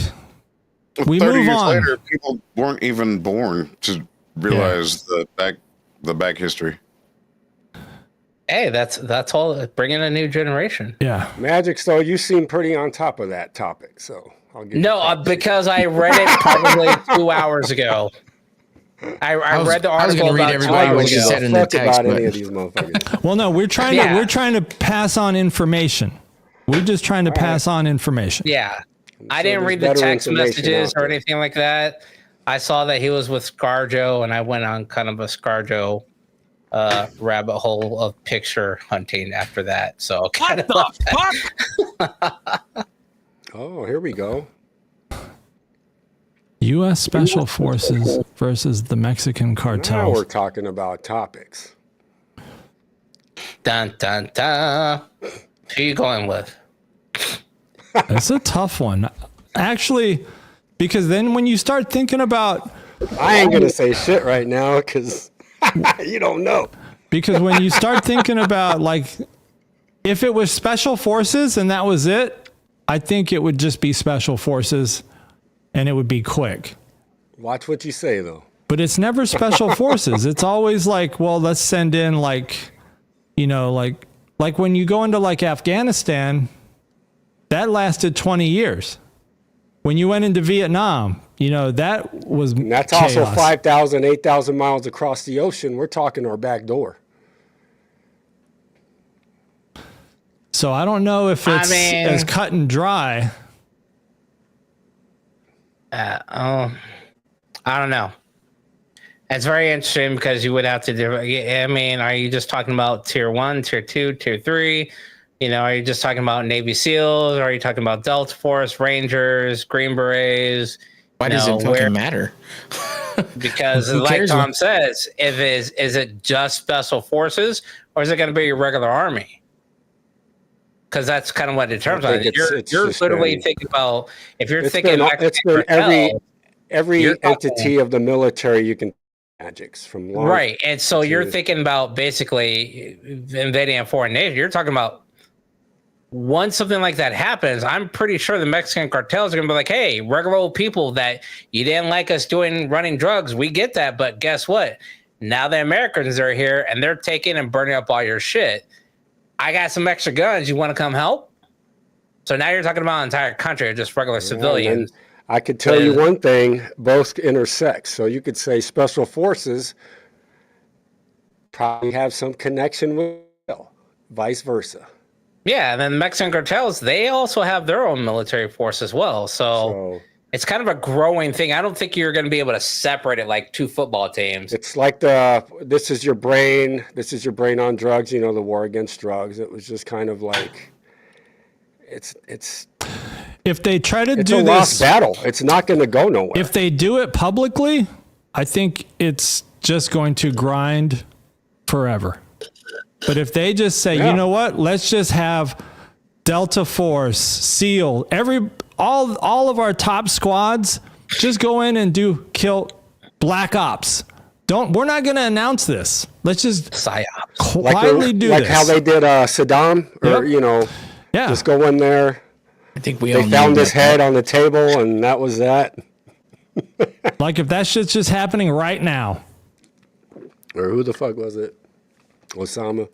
30 move years on. later, people weren't even born to realize the back history. Hey, that's all. Bringing a new generation. Yeah. Magic, so you seem pretty on top of that topic. So I'll give you No, props. because I read it probably 2 hours ago. I read the I was article gonna read about 2 everybody what hours she ago. said in the Fuck text, about any but of these motherfuckers. Well, no, we're trying to pass on information. We're just trying to pass on information. Yeah. I sure didn't there's read the better text information messages out or there. anything like that. I saw that he was with ScarJo, and I went on kind of a ScarJo rabbit hole of picture hunting after that. So kind of Oh, here we go. U.S. Special Forces versus the Mexican Now cartels. we're talking about topics. dun dun dun. Who you going with? It's a tough one. Actually, because then when you start thinking about, I ain't gonna say shit right now because you don't know. because when you start thinking about, like, if it was Special Forces and that was it, I think it would just be Special Forces and it would be quick. Watch what you say though. But it's never Special Forces. It's always like, well, let's send in, like, you know, like when you go into like Afghanistan, that lasted 20 years. When you went into Vietnam, you know, that was And that's chaos. also 5,000, 8,000 miles across the ocean. We're talking our back door. So I don't know if it's as cut and dry. I don't know. It's very interesting because you would have to do. I mean, are you just talking about tier 1, tier 2, tier 3? You know, are you just talking about Navy SEALs? Or are you talking about Delta Force, Rangers, Green Berets? why does it fucking matter? Because, Who like cares? Tom says, is it just Special Forces or is it going to be your regular army? Because that's kind of what determines I it. think it's You're just literally been- thinking about if you're It's thinking been, Mexican it's been cartel, every you're talking- entity of the military you can magics from long, right, and so you're to- thinking about basically invading a foreign nation. You're talking about once something like that happens, I'm pretty sure the Mexican cartels are gonna be like, "Hey, regular old people that you didn't like us running drugs, we get that, but guess what? Now the Americans are here and they're taking and burning up all your shit. I got some extra guns. You want to come help?" So now you're talking about an entire country or just regular civilians. And I could tell you one thing, both intersect. So you could say special forces probably have some connection with vice versa. Yeah, and then the Mexican cartels, they also have their own military force as well. So it's kind of a growing thing. I don't think you're going to be able to separate it like two football teams. It's like this is your brain on drugs, you know, the war against drugs. It was just kind of like it's If they try to it's do a lost this battle. It's not going to go nowhere. if they do it publicly, I think it's just going to grind forever. But if they just say, you know what, let's just have Delta Force, SEAL, all of our top squads just go in and kill Black Ops. We're not going to announce this. Let's just PSYOPs. quietly do like this. how they did Saddam, or Yep. you know, Yeah. just go in there. I think we They all found knew his that. head on the table, and that was that. Like if that shit's just happening right now. Or who the fuck was it? Osama.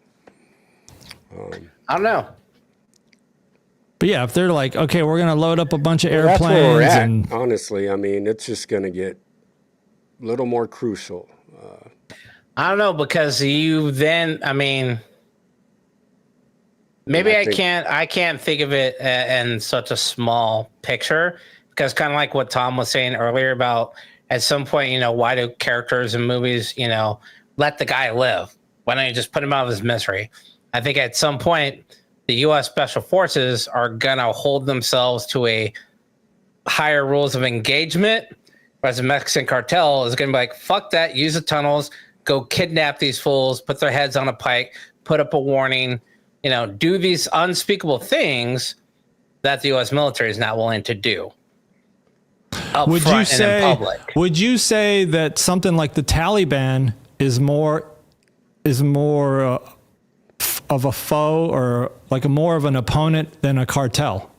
I don't know. But yeah, if they're like, okay, we're going to load up a bunch of That's where we're airplanes at. and Honestly, I mean, it's just going to get a little more crucial. I don't know because you then, I mean, maybe I can't think of it in such a small picture because kind of like what Tom was saying earlier about at some point, you know, why do characters in movies, you know, let the guy live? Why don't you just put him out of his misery? I think at some point, the U.S. Special Forces are going to hold themselves to a higher rules of engagement, whereas the Mexican cartel is going to be like, fuck that, use the tunnels, go kidnap these fools, put their heads on a pike, put up a warning, do these unspeakable things that the U.S. military is not willing to do. Would you say that something like the Taliban is more of a foe or like more of an opponent than a cartel?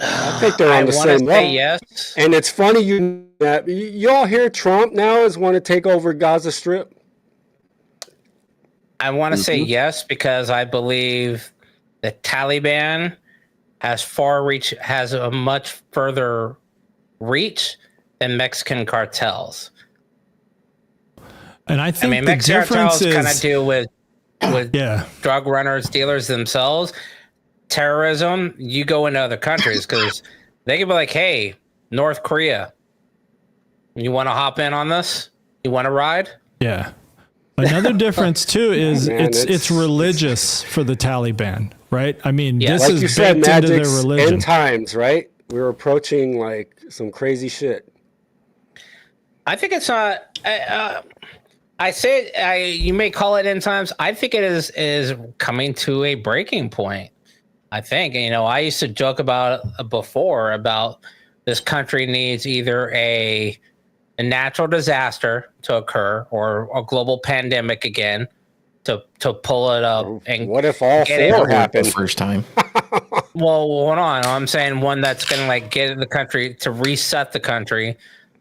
I think they're on the same level. Yes. And it's funny you all hear Trump now is want to take over Gaza Strip. I want to say yes because I believe the Taliban has a much further reach than Mexican cartels. And I think Mexican cartels kind of deal with drug runners, dealers themselves. Terrorism, you go into other countries because they can be like, hey, North Korea, you want to hop in on this? You want to ride? Yeah. Another difference too is it's religious for the Taliban, right? I mean, this like is you said, baked into their religion. End times, right? We're approaching like some crazy shit. I think it's not. You may call it end times. I think it is coming to a breaking point. I think, I used to joke about before about this country needs either a natural disaster to occur or a global pandemic again to pull it up. And what if all four happen the first time? Well, hold on. I'm saying one that's going to get the country to reset the country,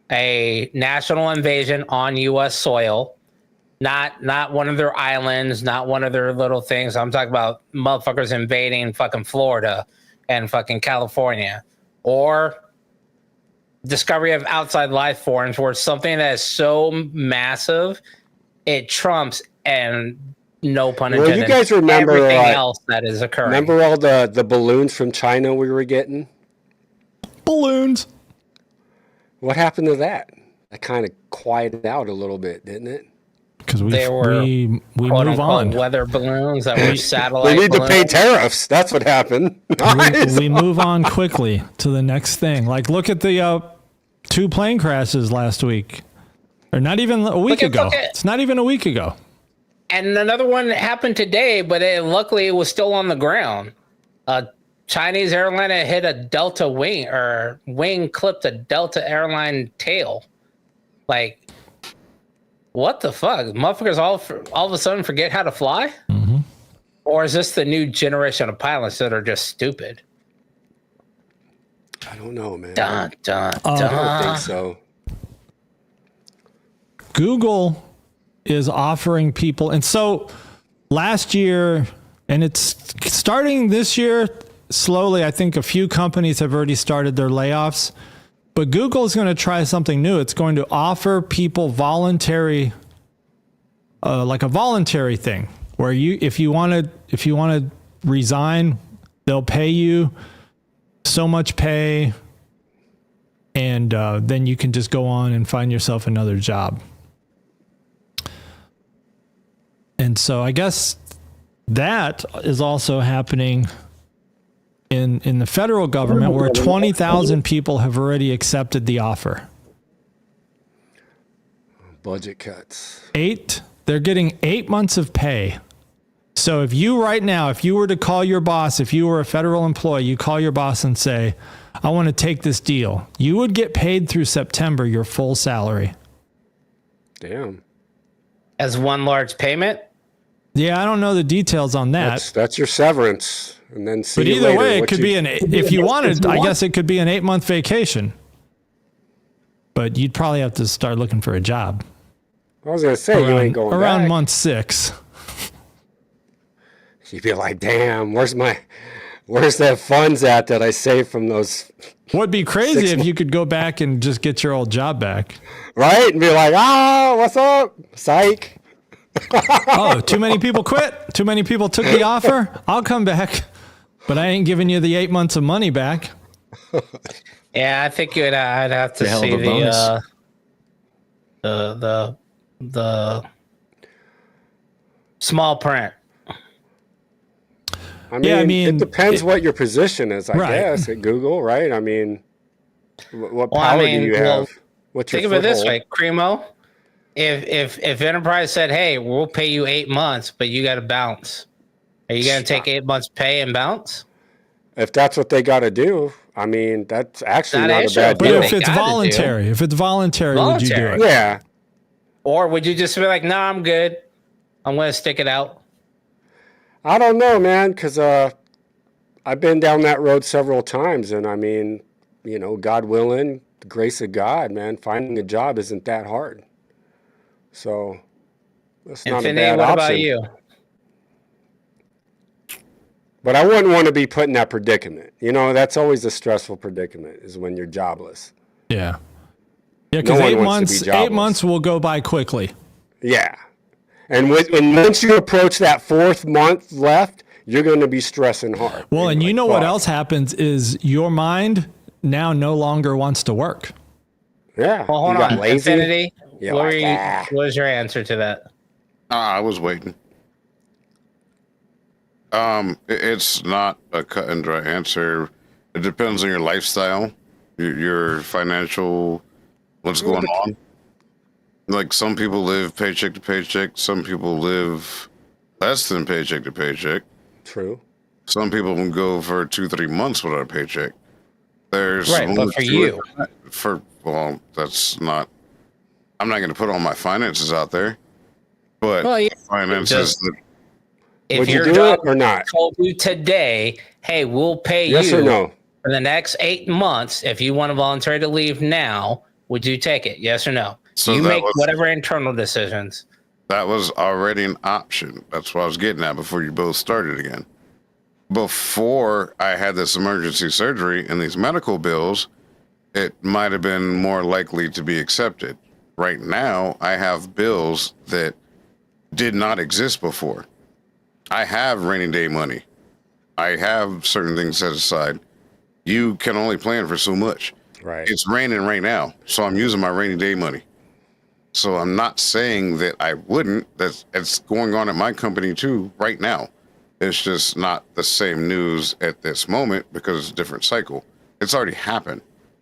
a national invasion on U.S. soil. Not one of their islands, not one of their little things. I'm talking about motherfuckers invading fucking Florida and fucking California, or discovery of outside life forms, where something that is so massive it trumps and no pun intended. Well, you guys remember everything else that is occurring. Remember all the balloons from China we were getting? Balloons. What happened to that? That kind of quieted out a little bit, didn't it? Because we quote move on. Weather balloons that were satellite. We need to pay tariffs. That's what happened. we move on quickly to the next thing. Like, look at the 2 plane crashes last week, or not even a week ago. It's not even a week ago. And another one happened today, but luckily it was still on the ground. Chinese airline hit a Delta wing, or wing clipped a Delta airline tail. Like, what the fuck? Motherfuckers all of a sudden forget how to fly? Mm-hmm. Or is this the new generation of pilots that are just stupid? I don't know, man. I don't think so. Google is offering people, and so last year, and it's starting this year slowly. I think a few companies have already started their layoffs. But Google is going to try something new. It's going to offer people voluntary, like a voluntary thing, where if you want to resign, they'll pay you so much pay, and then you can just go on and find yourself another job. And so I guess that is also happening in the federal government, where 20,000 people have already accepted the offer. Budget cuts. They're getting 8 months of pay. So if you were to call your boss, if you were a federal employee, you call your boss and say, I want to take this deal, you would get paid through September your full salary. Damn. As one large payment? Yeah, I don't know the details on that. That's your severance. And then see but either way, it could be if you wanted, I guess it could be an 8-month vacation. But you'd probably have to start looking for a job. I was going to say, you ain't going around back. month 6. You'd be like, damn, where's that funds at that I saved from those? What'd be crazy if you could go back and just get your old job back. Right? And be like, what's up? Psych. Oh, too many people quit? Too many people took the offer? I'll come back. But I ain't giving you the 8 months of money back. Yeah, I think I'd have to see the Small print. I mean, it depends what your position is, I guess, at Google, right? I mean, what power do you have? What's your think of it this foothold? way, Cremo. If Enterprise said, "Hey, we'll pay you 8 months, but you got to bounce," are you going to take 8 months pay and bounce? If that's what they got to do, I mean, that's actually not a bad But deal. if it's voluntary, would you do it? Yeah. Or would you just be like, "Nah, I'm good. I'm going to stick it out"? I don't know, man, because I've been down that road several times, and I mean, you know, God willing, the grace of God, man, finding a job isn't that hard. So that's not a bad what option. about you? But I wouldn't want to be put in that predicament. You know, that's always a stressful predicament, is when you're jobless. Yeah. Yeah, because No one 8 wants months, to be jobless. 8 months will go by quickly. Yeah. And once you approach that 4th month left, you're going to be stressing hard. Well, and you know what else happens is your mind now no longer wants to work. Yeah. Well, hold You got on. lazy. Infinity, You're what, like, what was your answer to that? I was waiting. It's not a cut and dry answer. It depends on your lifestyle, your financial, what's going on. Like some people live paycheck to paycheck. Some people live less than paycheck to paycheck. True. Some people can go for 2-3 months without a paycheck. There's Right, but for you, that's not. I'm not going to put all my finances out there, but finances. If your job or not told you today, "Hey, we'll pay yes you or no? for the next 8 months if you want to volunteer to leave now," would you take it? Yes or no? So you make whatever internal decisions. That was already an option. That's what I was getting at before you both started again. Before I had this emergency surgery and these medical bills, it might have been more likely to be accepted. Right now, I have bills that did not exist before. I have rainy day money. I have certain things set aside. You can only plan for so much. Right. It's raining right now, so I'm using my rainy day money. So I'm not saying that I wouldn't. It's going on at my company too right now. It's just not the same news at this moment because it's a different cycle. It's already happened.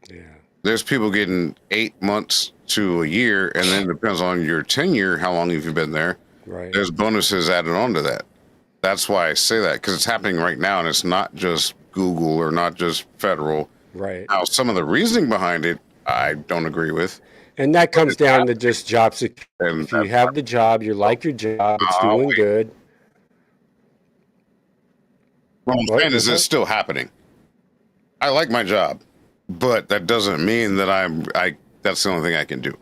Yeah. There's people getting 8 months to a year, and then it depends on your tenure, how long have you been there. Right. There's bonuses added on to that. That's why I say that, because it's happening right now, and it's not just Google or not just federal. Right. Now, some of the reasoning behind it, I don't agree with. And that comes down to just job security. If you have the job, you like your job, it's doing good. What I'm saying is it's still happening. I like my job, but that doesn't mean that that's the only thing I can do.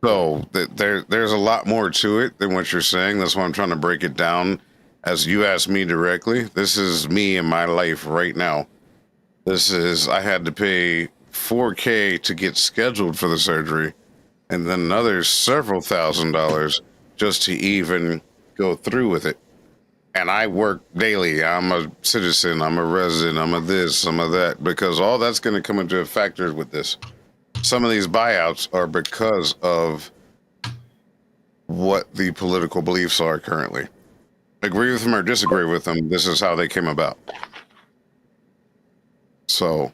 So there's a lot more to it than what you're saying. That's why I'm trying to break it down. As you asked me directly, this is me in my life right now. I had to pay $4,000 to get scheduled for the surgery, and then another several $1,000s just to even go through with it. And I work daily. I'm a citizen. I'm a resident. I'm a this. I'm a that. Because all that's going to come into a factor with this. Some of these buyouts are because of what the political beliefs are currently. Agree with them or disagree with them, this is how they came about. So,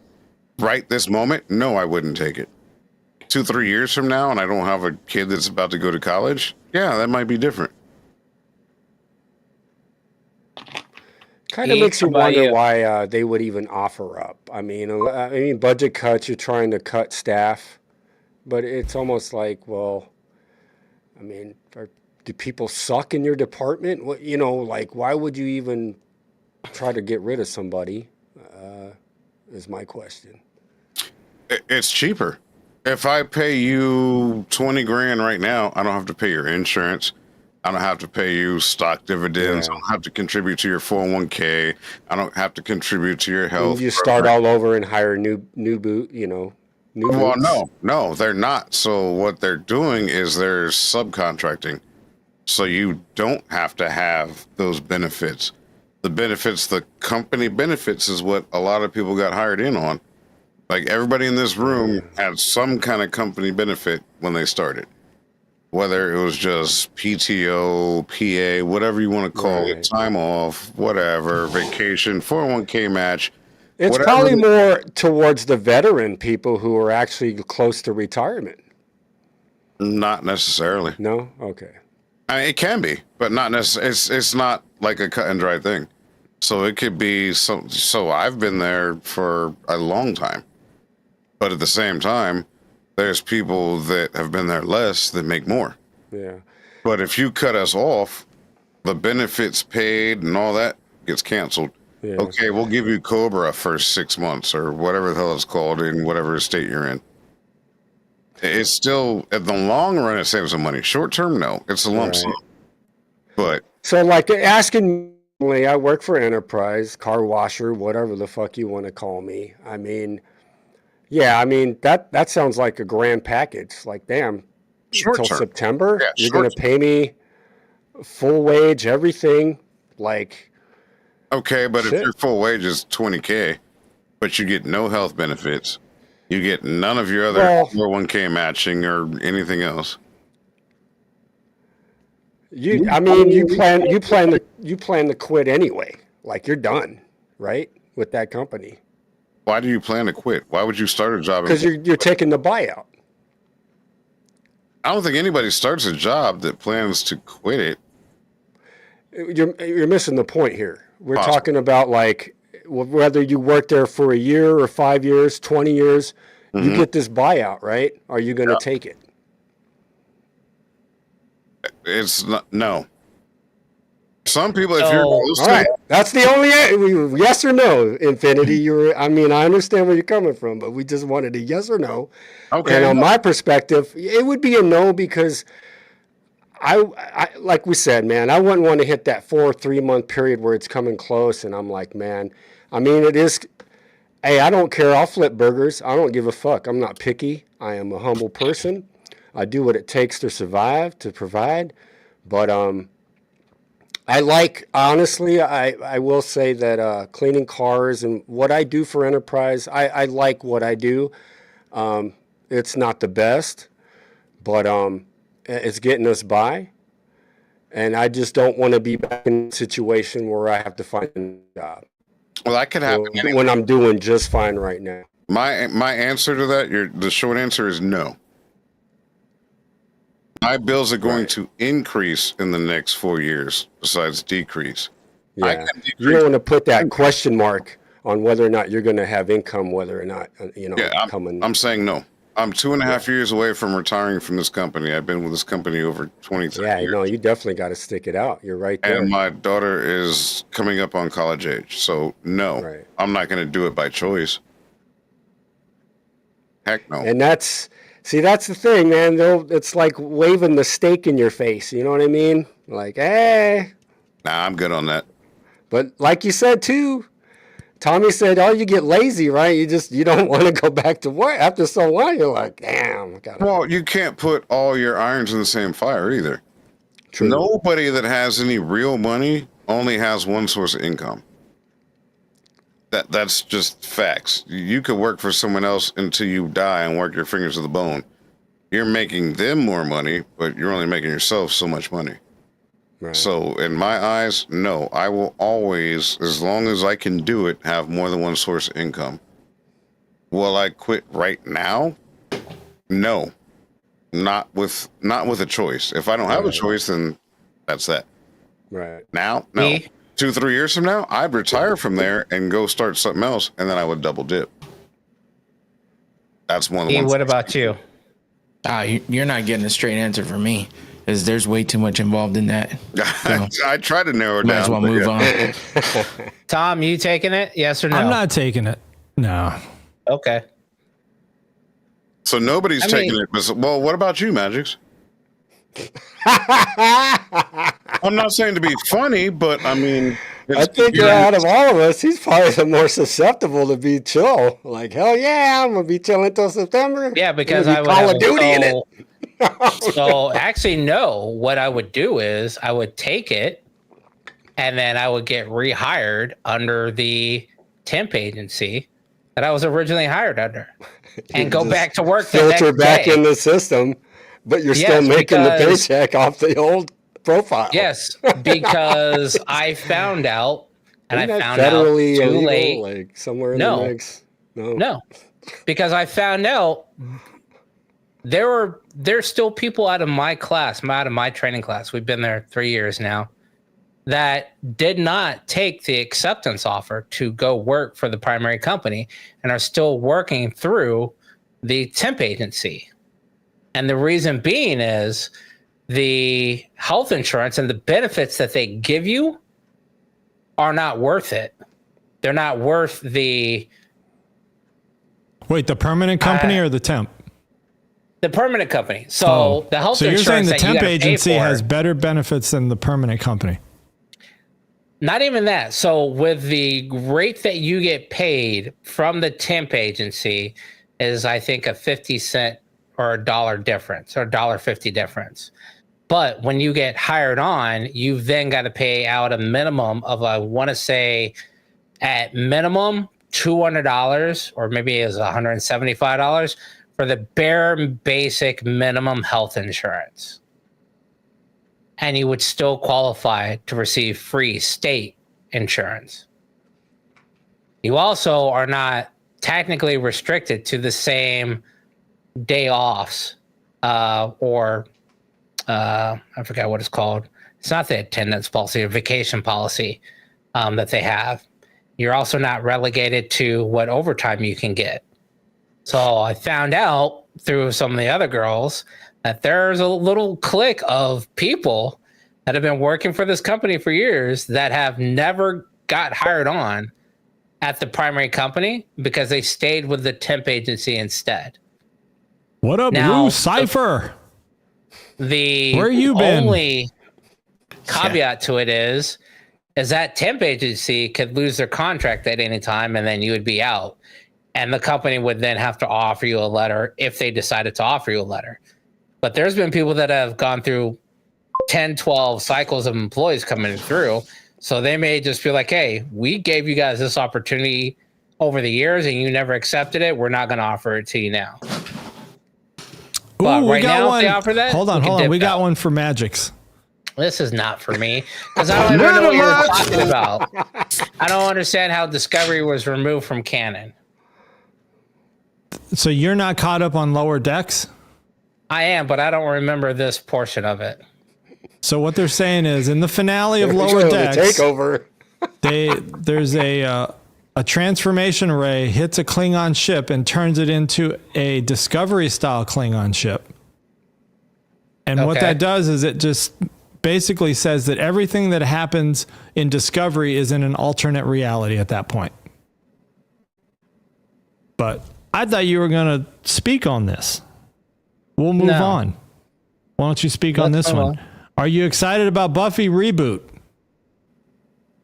right this moment, no, I wouldn't take it. 2-3 years from now, and I don't have a kid that's about to go to college, yeah, that might be different. Kind of makes you wonder why they would even offer up. I mean, budget cuts, you're trying to cut staff, but it's almost like, well, I mean, do people suck in your department? What, you know, like, why would you even try to get rid of somebody? Is my question. It's cheaper. If I pay you 20 grand right now, I don't have to pay your insurance. I don't have to pay you stock dividends. I don't have to contribute to your 401k. I don't have to contribute to your health. And you start all over and hire new boot, you know. Well, no, they're not. So what they're doing is they're subcontracting. So you don't have to have those benefits. The benefits, the company benefits, is what a lot of people got hired in on. Like everybody in this room had some kind of company benefit when they started. whether it was just PTO, PA, whatever you want to call it, time off, whatever, vacation, 401k match. It's whatever. probably more towards the veteran people who are actually close to retirement. Not necessarily. No? Okay. I mean, it can be, but not necessarily. It's not like a cut and dry thing. So it could be so I've been there for a long time. But at the same time, there's people that have been there less that make more. Yeah. But if you cut us off, the benefits paid and all that gets canceled. Yeah. Okay, we'll give you Cobra first 6 months or whatever the hell it's called in whatever state you're in. It's still, at the long run, it saves some money. Short term, no. It's a lump sum. But so, like, asking me, I work for Enterprise, car washer, whatever the fuck you want to call me. I mean, yeah, I mean, that sounds like a grand package. Like, damn, until September, you're going to pay me full wage, everything. Like, okay, but if your full wage is $20K, but you get no health benefits, you get none of your other 401k matching or anything else. I mean, you plan to quit anyway. Like, you're done, right, with that company. Why do you plan to quit? Why would you start a job? Because you're taking the buyout. I don't think anybody starts a job that plans to quit it. You're missing the point here. We're talking about, like, whether you work there for a year or 5 years, 20 years, you get this buyout, right? Are you going to take it? It's not, no. Some people, if you're close all right, that's the only yes or no. Infinity, I mean, I understand where you're coming from, but we just wanted a yes or no. Okay. And on my perspective, it would be a no because I like we said, man, I wouldn't want to hit that 3-month period where it's coming close, and I'm like, man, I mean, it is. Hey, I don't care. I'll flip burgers. I don't give a fuck. I'm not picky. I am a humble person. I do what it takes to survive, to provide. But I like, honestly, I will say that cleaning cars and what I do for Enterprise, I like what I do. It's not the best, but it's getting us by. And I just don't want to be back in a situation where I have to find a job. Well, that could happen when I'm doing just fine right now. My answer to that, the short answer is no. My bills are going to increase in the next 4 years, besides decrease. Yeah, you don't want to put that question mark on whether or not you're going to have income, whether or not I'm saying no. I'm 2.5 years away from retiring from this company. I've been with this company over 23 years. Yeah, no, you definitely got to stick it out. You're right there. And my daughter is coming up on college age, so no, I'm not going to do it by choice. Heck no. And that's the thing, man. It's like waving the steak in your face. You know what I mean? Like, hey. Nah, I'm good on that. But like you said too, Tommy said, "Oh, you get lazy, right? You don't want to go back to work after so long. You're like, damn." Well, you can't put all your irons in the same fire either. True. Nobody that has any real money only has one source of income. That's just facts. You could work for someone else until you die and work your fingers to the bone. You're making them more money, but you're only making yourself so much money. Right. So in my eyes, no, I will always, as long as I can do it, have more than one source of income. Will I quit right now? No, not with a choice. If I don't have a choice, then that's that. Right. Now, no. 2-3 years from now, I'd retire from there and go start something else, and then I would double dip. That's one of the ones. What about you? You're not getting a straight answer from me, because there's way too much involved in that. So, I try to narrow it down. Might as well move on. Tom, you taking it? Yes or no? I'm not taking it. No. Okay. So nobody's taking it. Well, what about you, Magix? I'm not saying to be funny, but I mean, I think out of all of us, he's probably the more susceptible to be chill. Like, hell yeah, I'm gonna be chilling until September. Yeah, because I would Call of Duty in it. So actually, no. What I would do is I would take it, and then I would get rehired under the temp agency that I was originally hired under, and go back to work. Filter back in the system. But you're Yes, still making the because- paycheck off the old profile. Yes, because I found out, and Isn't I that found out federally too illegal? late. Like somewhere in No. the mix? No, because I found out there's still people out of my class, out of my training class. We've been there 3 years now, that did not take the acceptance offer to go work for the primary company and are still working through the temp agency. And the reason being is the health insurance and the benefits that they give you are not worth it. They're not worth the... Wait, the permanent company or the temp? The permanent company. So the health So you're insurance saying the that you temp gotta pay agency for- has better benefits than the permanent company? Not even that. So with the rate that you get paid from the temp agency is, I think, a 50 cent or a dollar difference or $1.50 difference. But when you get hired on, you've then got to pay out a minimum of, I want to say, at minimum $200 or maybe it's $175 for the bare basic minimum health insurance. And you would still qualify to receive free state insurance. You also are not technically restricted to the same day offs or I forgot what it's called. It's not the attendance policy or vacation policy that they have. You're also not relegated to what overtime you can get. So I found out through some of the other girls that there's a little clique of people that have been working for this company for years that have never got hired on at the primary company because they stayed with the temp agency instead. What up, Now, Lou Cypher? Where you been? Only caveat to it is that temp agency could lose their contract at any time and then you would be out. And the company would then have to offer you a letter if they decided to offer you a letter. But there's been people that have gone through 10, 12 cycles of employees coming through. So they may just be like, hey, we gave you guys this opportunity over the years and you never accepted it. We're not going to offer it to you now. But Ooh, right now, if they offer that, hold on. We got one for Magix. This is not for me because I don't even know what you're talking about. I don't understand how Discovery was removed from canon. So you're not caught up on Lower Decks? I am, but I don't remember this portion of it. So what they're saying is in the finale of Lower Decks, takeover. there's a transformation array hits a Klingon ship and turns it into a Discovery style Klingon ship. And what that does is it just basically says that everything that happens in Discovery is in an alternate reality at that point. But I thought you were going to speak on this. We'll move on. Why don't you speak on this one? Are you excited about Buffy reboot?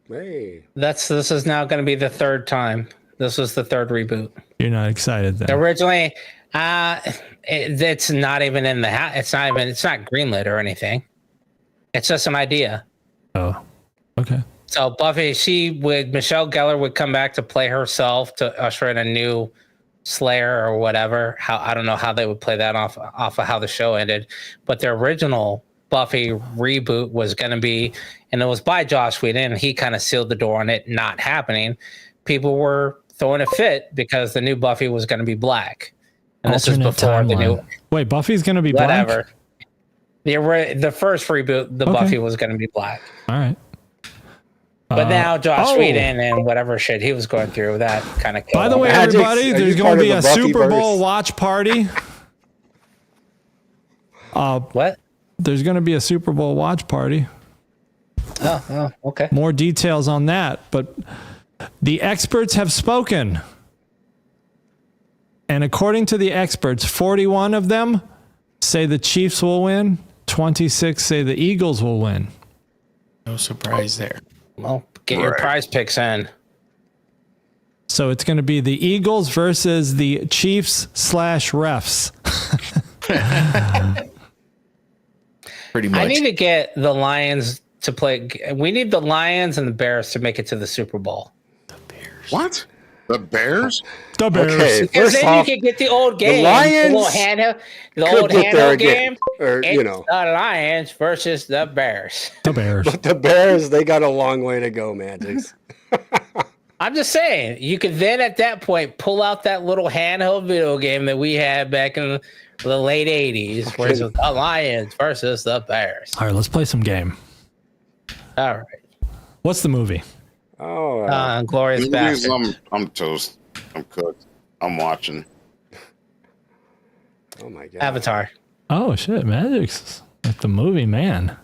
Hey. This is now going to be the third time. This was the third reboot. You're not excited then? Originally, it's not even in the it's not greenlit or anything. It's just an idea. Oh, okay. So Buffy, Michelle Gellar would come back to play herself to usher in a new Slayer or whatever. I don't know how they would play that off of how the show ended, but the original Buffy reboot was going to be, and it was by Joss Whedon, and he kind of sealed the door on it not happening. People were throwing a fit because the new Buffy was going to be black, and this is before the new. Wait, Buffy's going to be whatever. black? The first reboot, Buffy was going to be black. All right. But now Joss Whedon and whatever shit he was going through, that kind of. By the way, everybody, there's going to be a Super Bowl watch party. What? There's going to be a Super Bowl watch party. Oh, okay. More details on that, but the experts have spoken. And according to the experts, 41 of them say the Chiefs will win, 26 say the Eagles will win. No surprise there. Well, get your prize picks in. So it's going to be the Eagles versus the Chiefs / refs. Pretty much. I need to get the Lions to play. We need the Lions and the Bears to make it to the Super Bowl. What? The Bears? The Bears. Okay, Because first then off, you can get the old game, the Lions little handheld, the could old get there handheld again, game. or It's you know, the Lions versus the Bears. The Bears. but the Bears, they got a long way to go, Magics. I'm just saying, you could then at that point pull out that little handheld video game that we had back in the late 80s, where it's the Lions versus the Bears. All right, let's play some game. All right. What's the movie? Oh, Glorious Movies, Bastard. I'm toast. I'm cooked. I'm watching. oh my God. Avatar. Oh shit, Magic's like the movie man.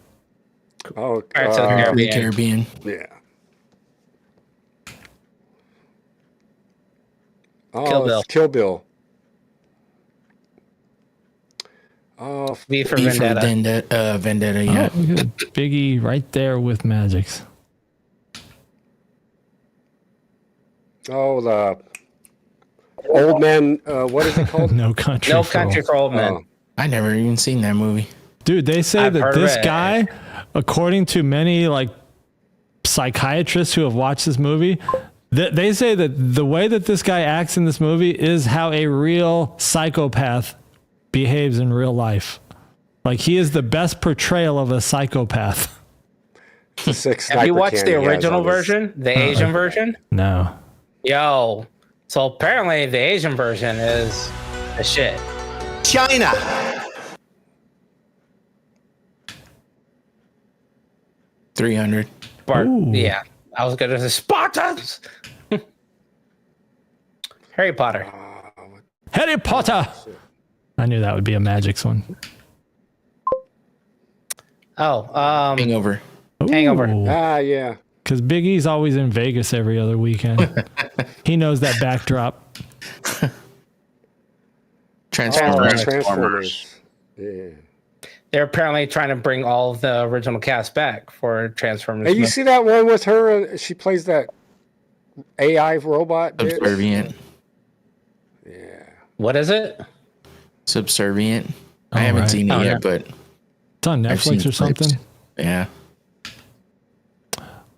Oh, Pirates of the The Caribbean. Caribbean. yeah. Kill Oh, Bill. it's Kill Bill. Oh, V for V for Vendetta. Vendetta, yeah. Oh, look at Biggie right there with Magic's. the old man. What is it called? No Country. No for Country Old- for Old Men. Oh, I never even seen that movie. Dude, they say I've that heard of this it. guy, according to many like psychiatrists who have watched this movie, they say that the way that this guy acts in this movie is how a real psychopath behaves in real life. Like he is the best portrayal of a psychopath. the six Have you sniper watched the cannon he has original on his- version? The Asian version? No. Yo. So apparently the Asian version is the shit. China. $300. Ooh. Yeah. I was going to say Spartans. Harry Potter. Harry Potter. I knew that would be a Magic's one. Oh, Hangover. Hangover. Yeah. Because Biggie's always in Vegas every other weekend. He knows that backdrop. Transformers. Transformers. Yeah. They're apparently trying to bring all of the original cast back for Transformers. Hey, you see that one with her? She plays that AI robot. bitch? Subservient. Yeah. What is it? Subservient. I All haven't right. seen it Oh, yet, yeah. but It's on I've seen Netflix or clips. something. Yeah.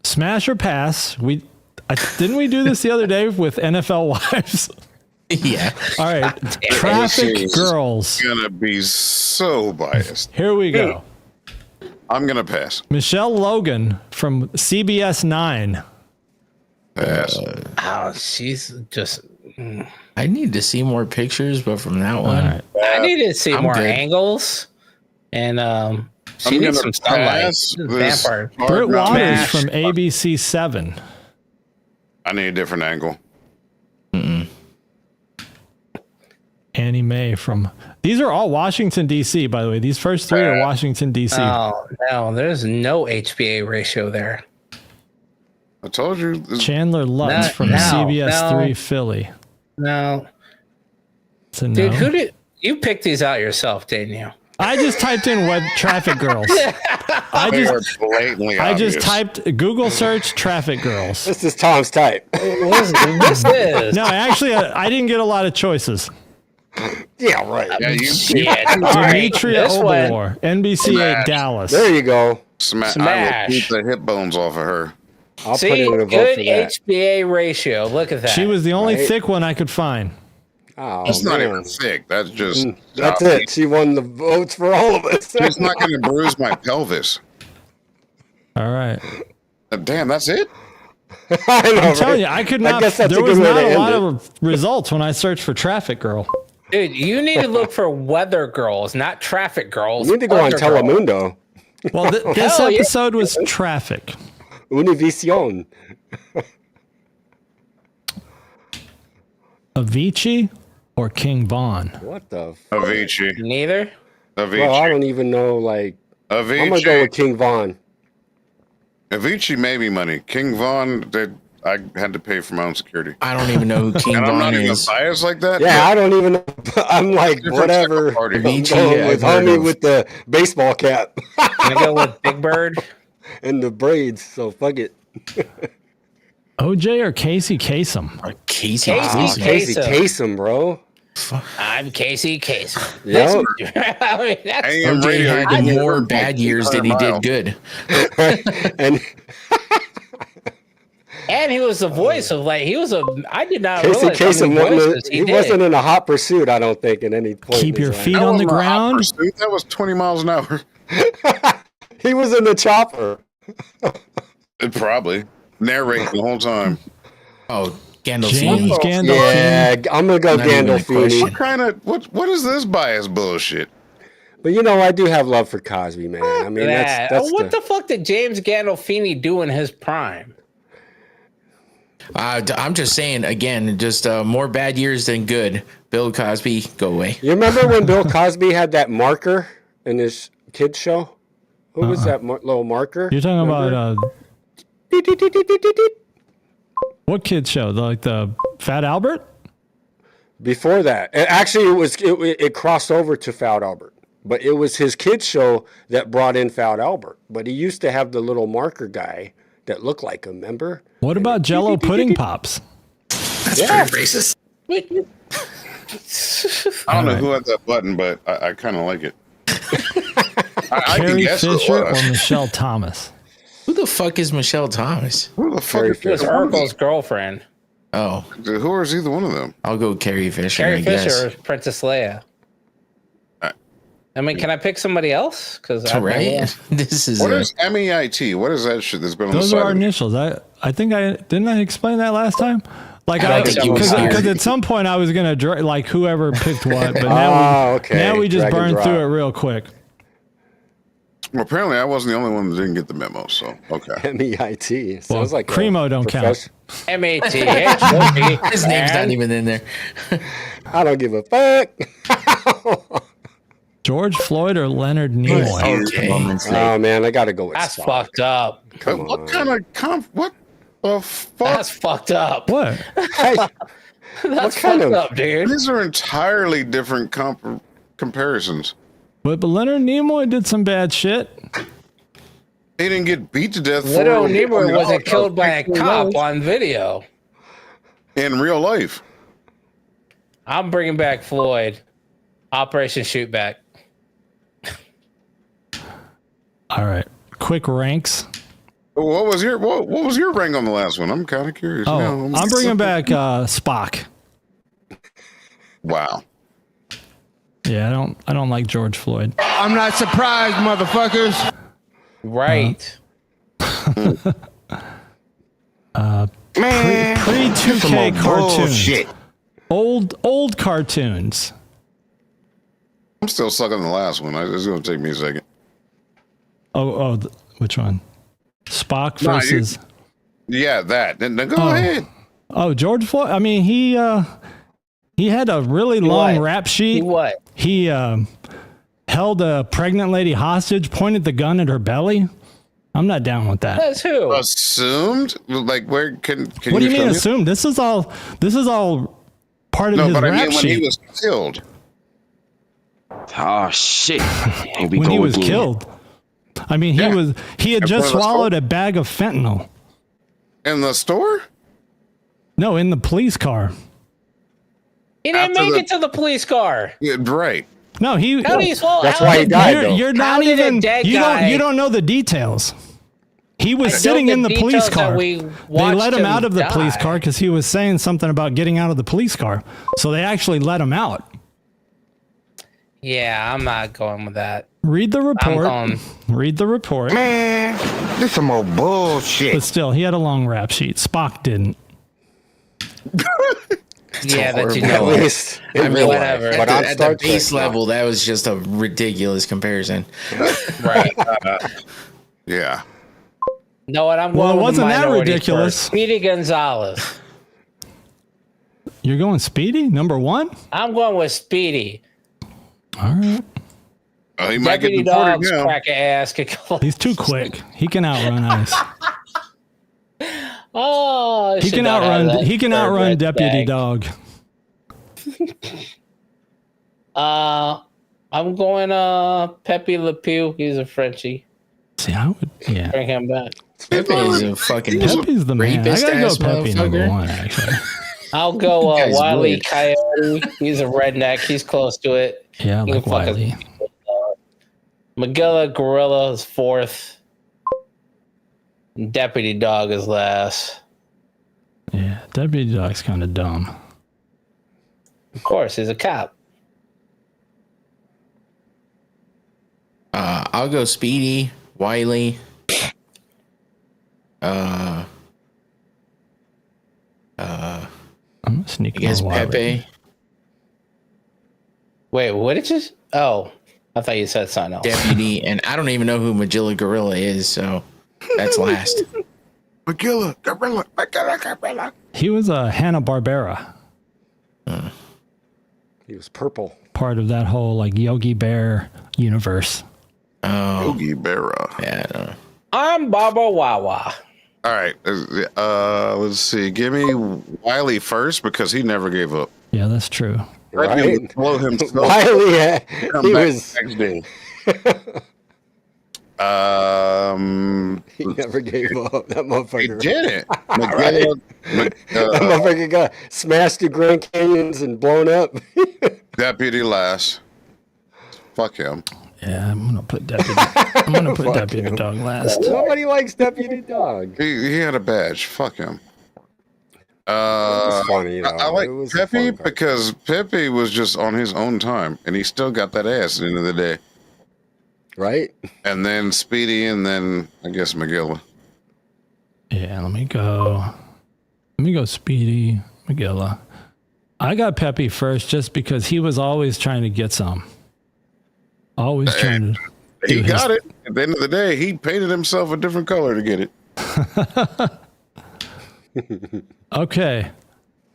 Smash or pass? Didn't we do this the other day with NFL wives? Yeah. All right. This Traffic is Girls. gonna be so biased. Here we go. I'm gonna pass. Michelle Logan from CBS 9. Pass. Oh, she's just. I need to see more pictures, but from that All one, right. I need to see I'm more good. angles. And she I'm needs gonna some sunlight. pass This is this vampire. hard Britt round. Waters Smash. from ABC 7. I need a different angle. Annie Mae from. These are all Washington, D.C., by the way. These first three are Washington, D.C. Oh, no, there's no HBA ratio there. I told you. This, Chandler Lutz No, from no, CBS no. 3 Philly. No. It's a no. Dude, who did you pick these out yourself, didn't you? I just typed in web traffic girls. I they just are blatantly I obvious. just typed Google search traffic girls. This is Tom's type. This is. No, actually, I didn't get a lot of choices. Yeah, right. Yeah, you Yeah, all right, Demetria this one. Oberlor, NBC 8 Smash. Dallas. There you go. I will Smash. beat the hip bones off of her. I'll put See, in a vote good for that. HBA ratio. Look at that. She was the only Right. thick one I could find. Oh, It's not man. even thick. That's just. That's it. She won the votes for all of us. It's not going to bruise my pelvis. All right. Damn, that's it. I know, I'm telling right? you, I could I not. guess that's There a was good way not to a end lot it. of results when I searched for traffic girl. Dude, you need to look for weather girls, not traffic girls. You need to go on Weather girls. Telemundo. Well, this Hell yeah. episode was traffic. Univision. Avicii or King Von? What the? Avicii. Neither. Avicii. Well, I don't even know. Like, Avicii. I'm gonna go with King Von. Avicii made me money. King Von, I had to pay for my own security. I don't even know who King And I'm Von not even is. biased like that. Yeah, I don't even know. I'm like, Different whatever. type of party. I'm Avicii, going I've with heard homie of. with the baseball cap I go with Big Bird. and the braids. So fuck it. OJ or Casey Kasem? Casey. Casey. Kasem. Casey Kasem. Kasem, bro. I'm Casey Kasem. Yep. I mean, that's, AM OJ radio, had you can the get more her bad from years that he 100 did miles. good. and And he was the voice of I did not Casey realize how Kasem many voices he did. wasn't in a hot pursuit, I don't think, at any point. Keep in your his feet life. on the wasn't a hot ground. pursuit. That was 20 miles an hour. He was in the chopper. Probably narrating the whole time. Oh, James Gandolfini. Gandolfini. Yeah, I'm gonna go Not even a Gandolfini. question. What kind of what is this bias bullshit? But I do have love for Cosby, man. I mean, that's what the fuck did James Gandolfini do in his prime? I'm just saying again, just more bad years than good. Bill Cosby, go away. You remember when Bill Cosby had that marker in his kids show? Who was that little marker? You're talking Remember? about what kids show? Like the Fat Albert? Before that, actually, it crossed over to Fat Albert, but it was his kids show that brought in Fat Albert. But he used to have the little marker guy that looked like him. Remember? What about Jello pudding pops? That's pretty racist. I don't know who had that button, but I kind of like it. I can Carrie guess who it Fisher or was. Michelle Thomas? Who the fuck is Michelle Thomas? Who the fuck is It was this? Urkel's girlfriend. Oh, Who is either one of them? I'll go Carrie Fisher. Carrie I guess. Fisher is Princess Leia. I mean, can I pick somebody else? Because Right? This is What is MEIT? What is that shit that's been on Those the are side? our of it? initials. I think didn't I explain that last time? Like I don't think you was here. because at some point I was gonna like whoever picked what, but now we just Drag and burned drop. through it real quick. Well, apparently I wasn't the only one that didn't get the memo. So okay. MEIT. Sounds like Primo don't count. MAT. His name's not even in there. I don't give a fuck. George Floyd or Leonard Nimoy? Okay. Oh man, I gotta go with That's Spock. fucked up. Come What on. kind of what the fuck? That's fucked up. What? Hey, That's kind fucked of- up, dude. These are entirely different comparisons. But Leonard Nimoy did some bad shit. He didn't get beat to death. Little for Nimoy wasn't $20 killed by a cop on video. in real life. I'm bringing back Floyd. Operation Shootback. All right, quick ranks. What was your rank on the last one? I'm kind of curious. Oh, now. I'm bringing back Spock. Wow. Yeah, I don't like George Floyd. I'm not surprised, motherfuckers. Right. Pre 2K cartoons. Bullshit. Old cartoons. I'm still stuck on the last one. It's going to take me a second. Which one? Spock No, versus. Yeah, that. Then go ahead. Oh, George Floyd. I mean, he had a really long what? rap sheet. He what? He held a pregnant lady hostage, pointed the gun at her belly. I'm not down with that. That's who? Assumed? Like, where can What do you show mean me? assume? This is all part of No, his but I rap mean when sheet. he was killed. Oh shit! Here we When go he was again. killed. I mean, he Yeah. had In just front of the swallowed store? a bag of fentanyl. In the store? No, in the police car. He didn't After make the- it to the police car. Yeah, right. No, he. How did he swallow? That's how why did- he died, though. You're How not did a even. dead You guy- don't know the details. He was I know sitting the in the police details that car. we They watched let him out of the die. police car because he was saying something about getting out of the police car. So they actually let him out. Yeah, I'm not going with that. Read the report. going- Read the report. Man, this some old bullshit. But still, he had a long rap sheet. Spock didn't. Yeah, that you At know. least in I mean, real whatever. life. At But on the Star base Trek, no. level, that was just a ridiculous comparison. Right. Yeah. No, what I'm Well, going it with the wasn't that minority ridiculous. first. Speedy Gonzalez. You're going Speedy? Number one? I'm going with Speedy. All right. He might get Deputy deported Dog's now. crack ass. He's too quick. He can outrun ice. Oh, I He should can not have outrun. that He can third outrun red Deputy bag. Dog. I'm going Pepe Le Pew. He's a Frenchie. See, I would. Yeah. Bring him back. Pepe is a fucking Pepe's the man. I rapist gotta go ass Pepe number motherfucker. one. Actually. I'll go That guy's Wiley weird. Coyote. He's a redneck. He's close to it. Yeah, You like can fucking- Wiley. Magilla Gorilla is fourth. Deputy Dog is last. Deputy Doc's kind of dumb. Of course, he's a cop. I'll go Speedy, Wiley. I'm sneaking. I guess on Wiley. Pepe. Wait, what did you? Oh, I thought you said something else. Deputy, and I don't even know who Magilla Gorilla is, so that's last. Magilla, Gorilla. He was a Hanna-Barbera. He was purple. Part of that whole like Yogi Bear universe. Oh, Yogi Berra. yeah. I don't know. I'm Baba Wawa. All right. Let's see. Give me Wiley first because he never gave up. Yeah, that's true. Right? Blow himself. Wiley, Come he back was. next day. He never gave up. That He motherfucker. didn't. That motherfucker got smashed through Grand Canyons and blown up. Deputy last. Fuck him. Yeah, I'm gonna put Deputy. I'm gonna put Deputy Dog last. Nobody likes Deputy Dog. He had a badge. Fuck him. was funny, though. I like It was a Pepe fun part. because Pepe was just on his own time, and he still got that ass at the end of the day. Right? And then Speedy, and then I guess Magilla. Yeah, let me go. Let me go Speedy, Magilla. I got Pepe first just because he was always trying to get some. Always trying to. He do got his- it. At the end of the day, he painted himself a different color to get it. Okay.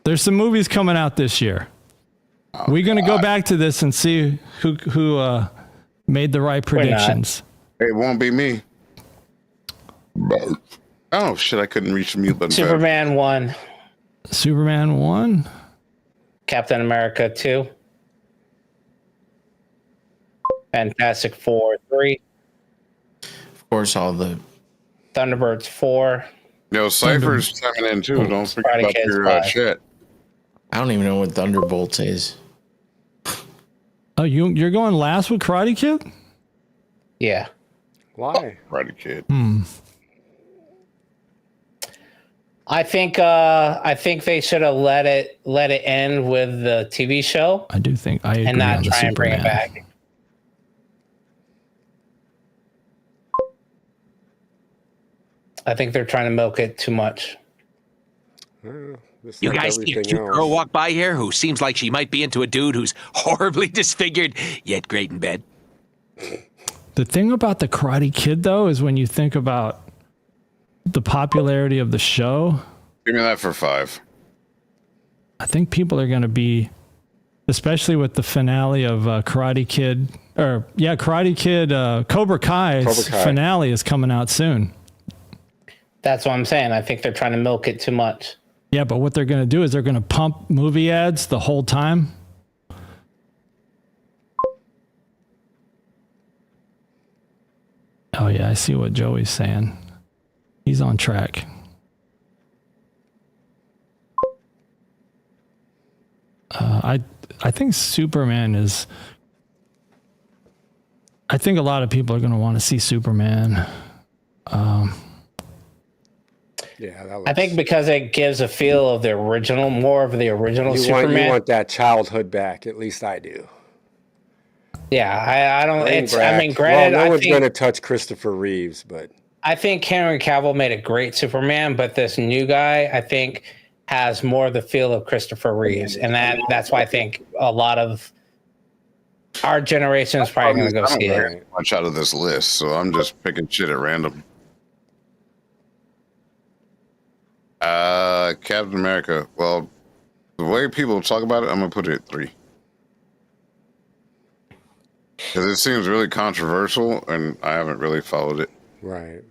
There's some movies coming out this year. We're going to go back to this and see who made the right predictions. It won't be me. Oh shit! I couldn't reach the mute button. Superman 1, Superman 1. Captain America 2, Fantastic Four 3, Of course, all the Thunderbirds 4. Yo, Cypher's chiming in too. Don't forget Karate about Kid's your 5. chat. I don't even know what Thunderbolts is. Oh, you're going last with Karate Kid? Yeah. Why? Karate Kid. I think they should have let it end with the TV show I do think I agree and not on the try and bring it Superman. back. I think they're trying to milk it too much. Just You like guys see a everything cute else. girl walk by here who seems like she might be into a dude who's horribly disfigured, yet great in bed? The thing about the Karate Kid, though, is when you think about the popularity of the show, Give me that for 5. I think people are going to be, especially with the finale of Karate Kid, Karate Kid, Cobra Kai's Cobra Kai. finale is coming out soon. That's what I'm saying. I think they're trying to milk it too much. Yeah, but what they're going to do is they're going to pump movie ads the whole time. Oh, yeah, I see what Joey's saying. He's on track. I think Superman is... I think a lot of people are going to want to see Superman. Yeah, that I think because it gives a feel of the original, more of the original you Superman. want that childhood back. At least I do. Yeah, I don't. Bring It's. I back- mean, granted, well, no I one's think going to touch Christopher Reeves, but I think Henry Cavill made a great Superman, but this new guy, I think, has more of the feel of Christopher Reeves, and that's why I think a lot of our generation is probably going to go I don't see know it. much out of this list, so I'm just picking shit at random. Captain America. Well, the way people talk about it, I'm gonna put it at 3 because it seems really controversial, and I haven't really followed it. right.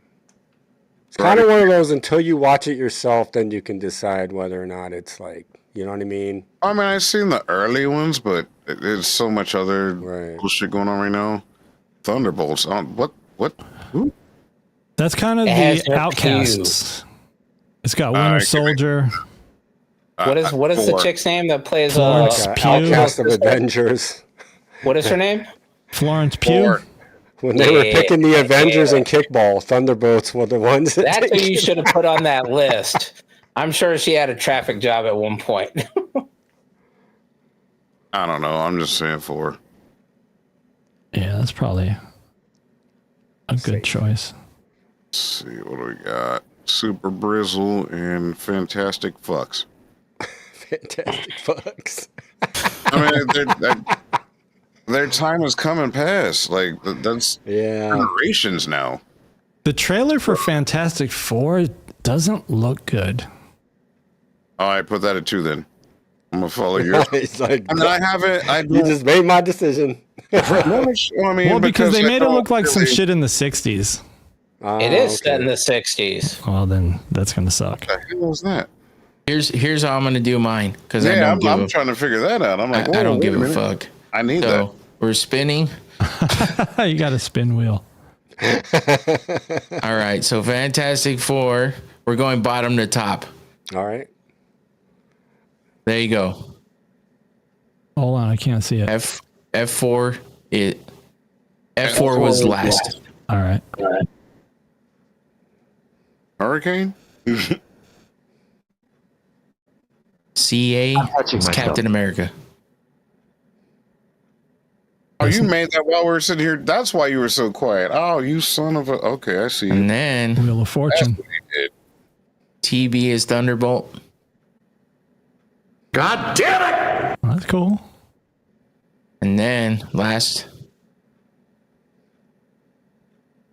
It's kind of one of those until you watch it yourself, then you can decide whether or not it's like, you know what I mean? I mean, I've seen the early ones, but there's so much other Right. bullshit going on right now. Thunderbolts. What? Who? That's kind of It has the no Outcasts. It's got Winter Alright, give me- Soldier. What is the 4. chick's name that plays? Florence Like Pugh. Outcast of Avengers. What is her name? Florence Pugh. 4. When they were Yeah, picking the Avengers yeah. and Kickball, Thunderbolts were the ones that That's who you should have put on that list. I'm sure she had a traffic job at one point. I don't know. I'm just saying 4. Yeah, that's probably a good choice. Let's see what do we got. Super Brizzle and Fantastic Fucks. Fantastic fucks. I mean, their time is coming past. Like that's generations now. The trailer for Fantastic Four doesn't look good. All right, put that at 2 then. I'm gonna follow yours. It's like, I mean, I haven't. you just made my decision. Well, because they made it look like some shit in the 60s. It is set in the 60s. Well, then that's going to suck. What the hell was that? Here's how I'm gonna do mine because I'm trying to figure that out. I'm like, I don't give a fuck. I need that. We're spinning. You got a spin wheel. All right, so Fantastic Four. We're going bottom to top. All right. There you go. Hold on, I can't see it. F4. F4 was last. All right. Hurricane. CA is Captain America. Oh, you made that while we were sitting here. That's why you were so quiet. Oh, you son of a. Okay, I see. And then Wheel of Fortune. TB is Thunderbolt. God damn it! That's cool. And then last.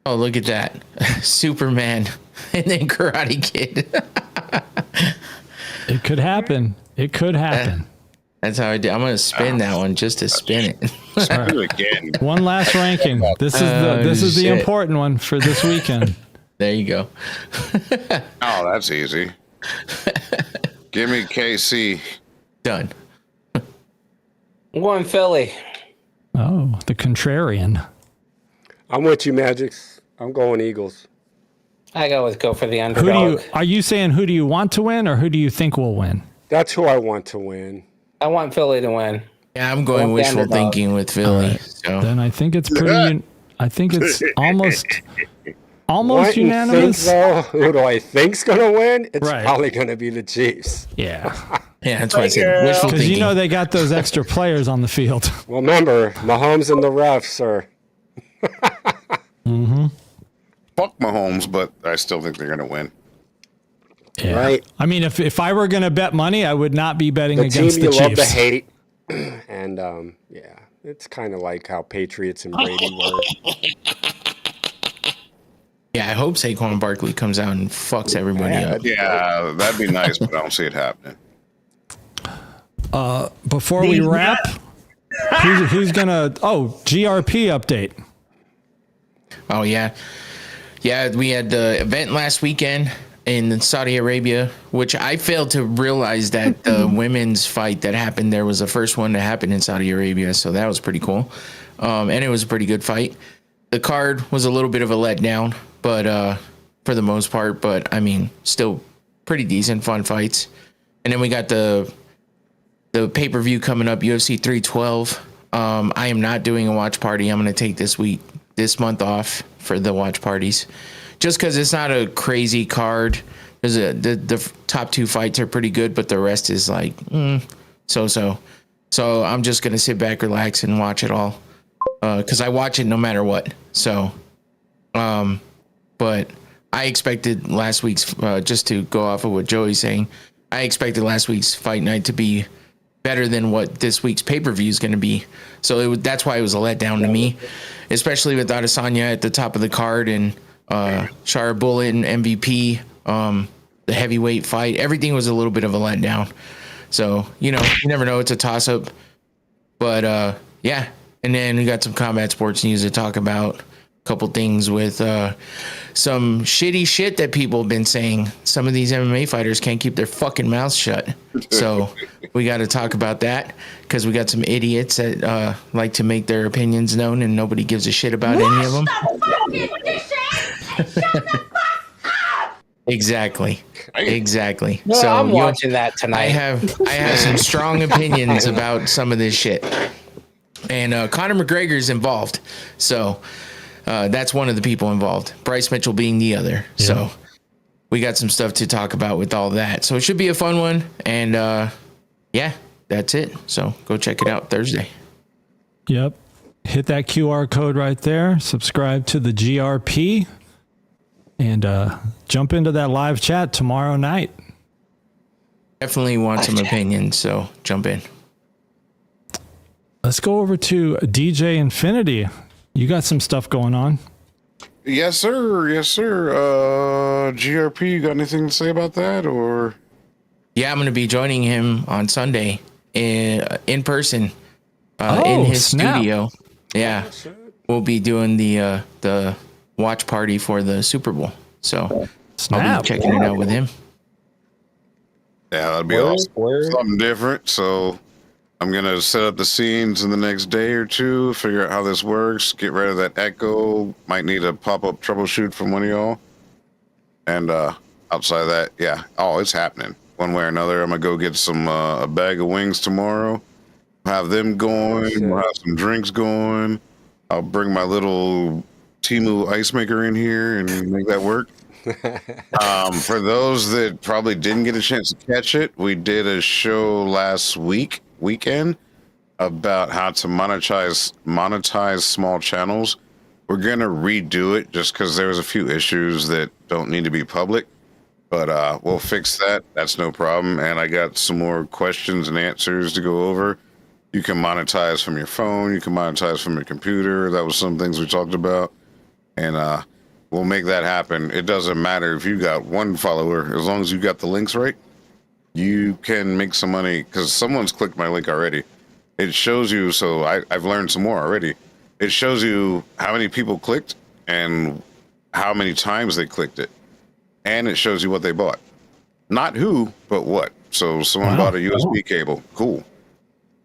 Oh, look at that. Superman. And then Karate Kid. It could happen. It could happen. That's how I do. I'm going to spin that one just to spin it. Do it again. One last ranking. This is the important one for this weekend. There you go. Oh, that's easy. Give me KC. Done. I'm going Philly. Oh, the contrarian. I'm with you, Magics. I'm going Eagles. I go for the underdog. Are you saying who do you want to win or who do you think will win? That's who I want to win. I want Philly to win. Yeah, I'm going wishful thinking with Philly. Right. So. Then I think it's pretty. I think it's almost What unanimous. You think, who do I think's gonna win? It's Right. probably gonna be the Chiefs. Yeah, Yeah, that's why I said wishful because thinking. you know they got those extra players on the field. Well, remember, Mahomes and the refs are. Fuck Mahomes, but I still think they're gonna win. Yeah. Right. I mean, if I were going to bet money, I would not be betting The against team the you love to Chiefs. hate, and yeah, it's kind of like how Patriots and Brady were. Yeah, I hope Saquon Barkley comes out and fucks everybody up. Yeah, that'd be nice, but I don't see it happening. Before we wrap, who's gonna? Oh, GRP update. Oh, yeah. Yeah, we had the event last weekend in Saudi Arabia, which I failed to realize that the women's fight that happened there was the first one to happen in Saudi Arabia. So that was pretty cool. And it was a pretty good fight. The card was a little bit of a letdown, but for the most part, but I mean, still pretty decent, fun fights. And then we got the pay-per-view coming up, UFC 312. I am not doing a watch party. I'm going to take this month off for the watch parties, just because it's not a crazy card. The top 2 fights are pretty good, but the rest is like so. So I'm just gonna sit back, relax, and watch it all, because I watch it no matter what. So, but I expected last week's just to go off of what Joey's saying. I expected last week's fight night to be better than what this week's pay-per-view is going to be. So that's why it was a letdown to me, especially with Adesanya at the top of the card and Shara Bullet and MVP, the heavyweight fight. Everything was a little bit of a letdown. So, you never know. It's a toss-up. But, yeah. And then we got some combat sports news to talk about. A couple things with some shitty shit that people have been saying. Some of these MMA fighters can't keep their fucking mouths shut. So we got to talk about that because we got some idiots that like to make their opinions known and nobody gives a shit about any of them. Exactly. No, So I'm watching that tonight. I have some strong opinions about some of this shit. And Conor McGregor's involved. So that's one of the people involved. Bryce Mitchell being the other. Yeah. So we got some stuff to talk about with all that. So it should be a fun one. And yeah, that's it. So go check it out Thursday. Yep. Hit that QR code right there. Subscribe to the GRP. And jump into that live chat tomorrow night. Definitely want some opinions, so jump in. Let's go over to DJ Infinity. You got some stuff going on. Yes, sir. Yes, sir. GRP, you got anything to say about that, or? Yeah, I'm going to be joining him on Sunday in person in his studio. Yeah, we'll be doing the watch party for the Super Bowl. So I'll be checking it out with him. Yeah, that'd be awesome. Something different. So I'm going to set up the scenes in the next day or two, figure out how this works, get rid of that echo. Might need a pop-up troubleshoot from one of y'all. And outside of that, yeah. Oh, it's happening. One way or another, I'm going to go get some a bag of wings tomorrow. Have them going. We'll have some drinks going. I'll bring my little Temu ice maker in here and make that work. For those that probably didn't get a chance to catch it, we did a show last weekend about how to monetize small channels. We're gonna redo it just because there was a few issues that don't need to be public, but we'll fix that. That's no problem. And I got some more questions and answers to go over. You can monetize from your phone. You can monetize from your computer. That was some things we talked about, and we'll make that happen. It doesn't matter if you got one follower, as long as you got the links right, you can make some money because someone's clicked my link already. It shows you, so I've learned some more already. It shows you how many people clicked and how many times they clicked it. And it shows you what they bought. Not who, but what. So someone bought a USB cable. Cool.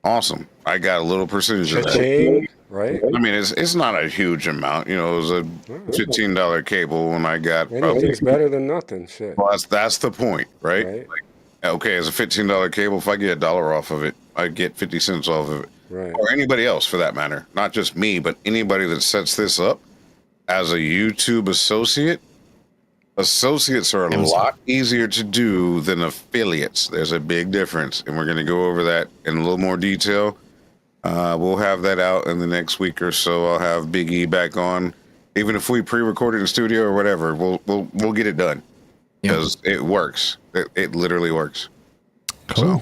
Awesome. I got a little percentage of that. Right? I mean, it's not a huge amount. You know, it was a $15 cable, and I got anything's better than nothing. Shit. Well, that's the point, right? Like, okay, as a $15 cable, if I get $1 off of it, I get 50 cents off of it, or anybody else for that matter. Not just me, but anybody that sets this up as a YouTube associate. Associates are a lot easier to do than affiliates. There's a big difference, and we're going to go over that in a little more detail. We'll have that out in the next week or so. I'll have Big E back on, even if we pre-recorded in the studio or whatever. We'll get it done because it works. It literally works. Cool. So.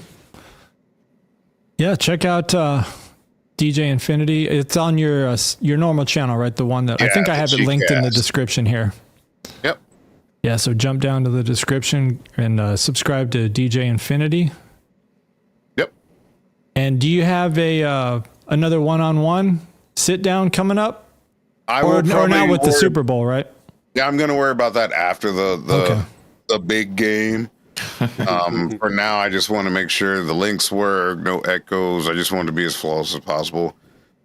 Yeah, check out DJ Infinity. It's on your normal channel, right? The one that I think I have it linked in the description here. Yep. Yeah, so jump down to the description and subscribe to DJ Infinity. Yep. And do you have another one-on-one sit-down coming up? Or now with the Super Bowl, right? Yeah, I'm going to worry about that after the big game. For now, I just want to make sure the links work, no echoes. I just want to be as flawless as possible.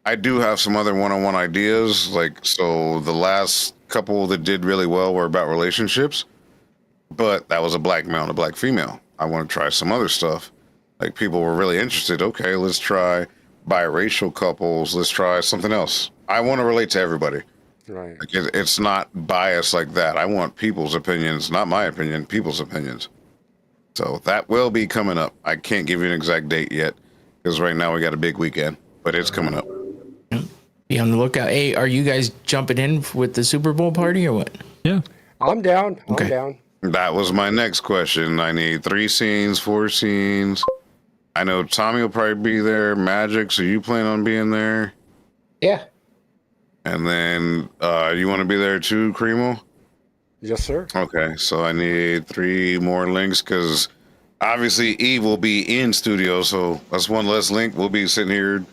I do have some other one-on-one ideas. So the last couple that did really well were about relationships, but that was a black male and a black female. I want to try some other stuff. Like, people were really interested. Okay, let's try biracial couples. Let's try something else. I want to relate to everybody. Right. Like, it's not biased like that. I want people's opinions, not my opinion, people's opinions. So that will be coming up. I can't give you an exact date yet because right now we got a big weekend, but it's coming up. Be on the lookout. Hey, are you guys jumping in with the Super Bowl party or what? Yeah. I'm down. I'm down. That was my next question. I need 3 scenes, 4 scenes. I know Tommy will probably be there. Magic, so you plan on being there? Yeah. And then you want to be there too, Cremo? Yes, sir. Okay, so I need 3 more links because obviously Eve will be in studio, so that's one less link. We'll be sitting here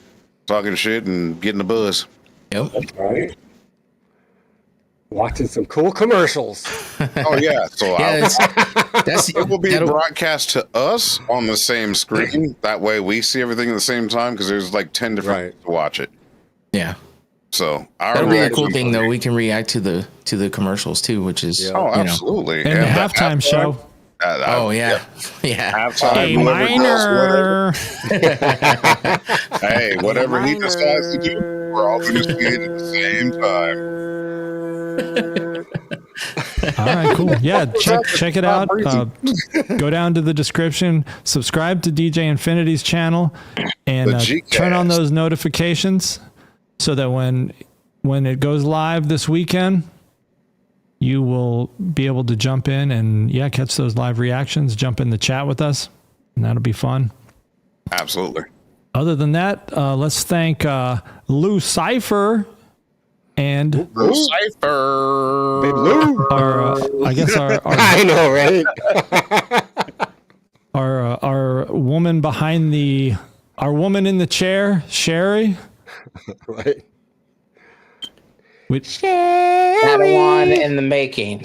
talking shit and getting the buzz. Yep. Right. Watching some cool commercials. Oh yeah, so that's it will be broadcast to us on the same screen. That way we see everything at the same time because there's like 10 different ways to watch it. Yeah. So that'll be a cool thing though. We can react to the commercials too, which is absolutely. And the halftime show. Yeah. Halftime. Minor. Hey, whatever he decides to do, we're all going to see it at the same time. All right, cool. Yeah, check it out. Go down to the description, subscribe to DJ Infinity's channel, and turn on those notifications so that when it goes live this weekend, you will be able to jump in and catch those live reactions, jump in the chat with us, and that'll be fun. Absolutely. Other than that, let's thank Lou Cypher and Lou Cypher. Big Lou. our I know, right? our woman behind our woman in the chair, Sherry. Right. Padawan in the making.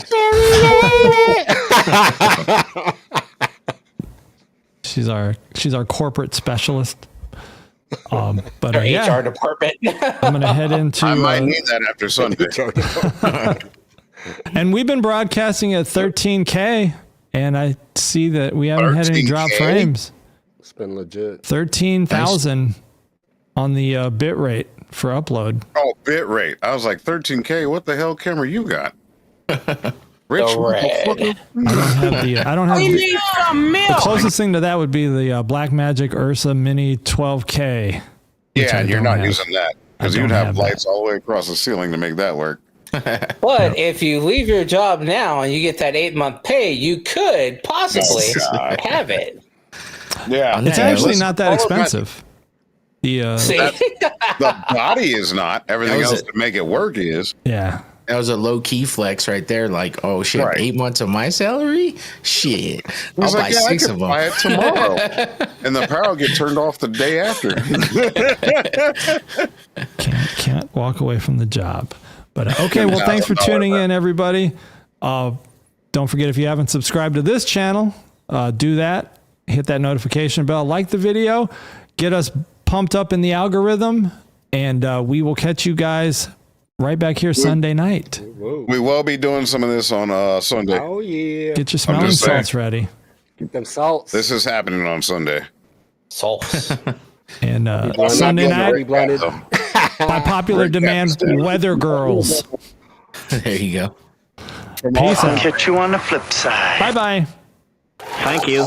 She's our corporate specialist. But Our HR department. I'm gonna head into. I might need that after Sunday. And we've been broadcasting at 13K, and I see that we haven't had any drop frames. It's been legit. 13,000 on the bit rate for upload. Oh, bit rate. I was like, 13K. What the hell camera you got? Rich. The I don't have the closest thing to that would be the Blackmagic Ursa Mini 12K. Yeah, and you're not using that because you'd have lights all the way across the ceiling to make that work. But if you leave your job now and you get that 8-month pay, you could possibly have it. Yeah, it's actually not that expensive. The body is not. Everything else to make it work is. Yeah. That was a low key flex right there. Like, oh shit, 8 months of my salary? Shit. I'll buy 6 of them. Buy it tomorrow. And the power will get turned off the day after. Can't walk away from the job. But okay, well, thanks for tuning in, everybody. Don't forget, if you haven't subscribed to this channel, do that. Hit that notification bell. Like the video. Get us pumped up in the algorithm. And we will catch you guys right back here Sunday night. We will be doing some of this on Sunday. Oh, yeah. Get your smelling salts ready. Get them salts. This is happening on Sunday. Salts. And Sunday night, by popular demand, Weather Girls. There you go. Peace out. Catch you on the flip side. Bye-bye. Thank you.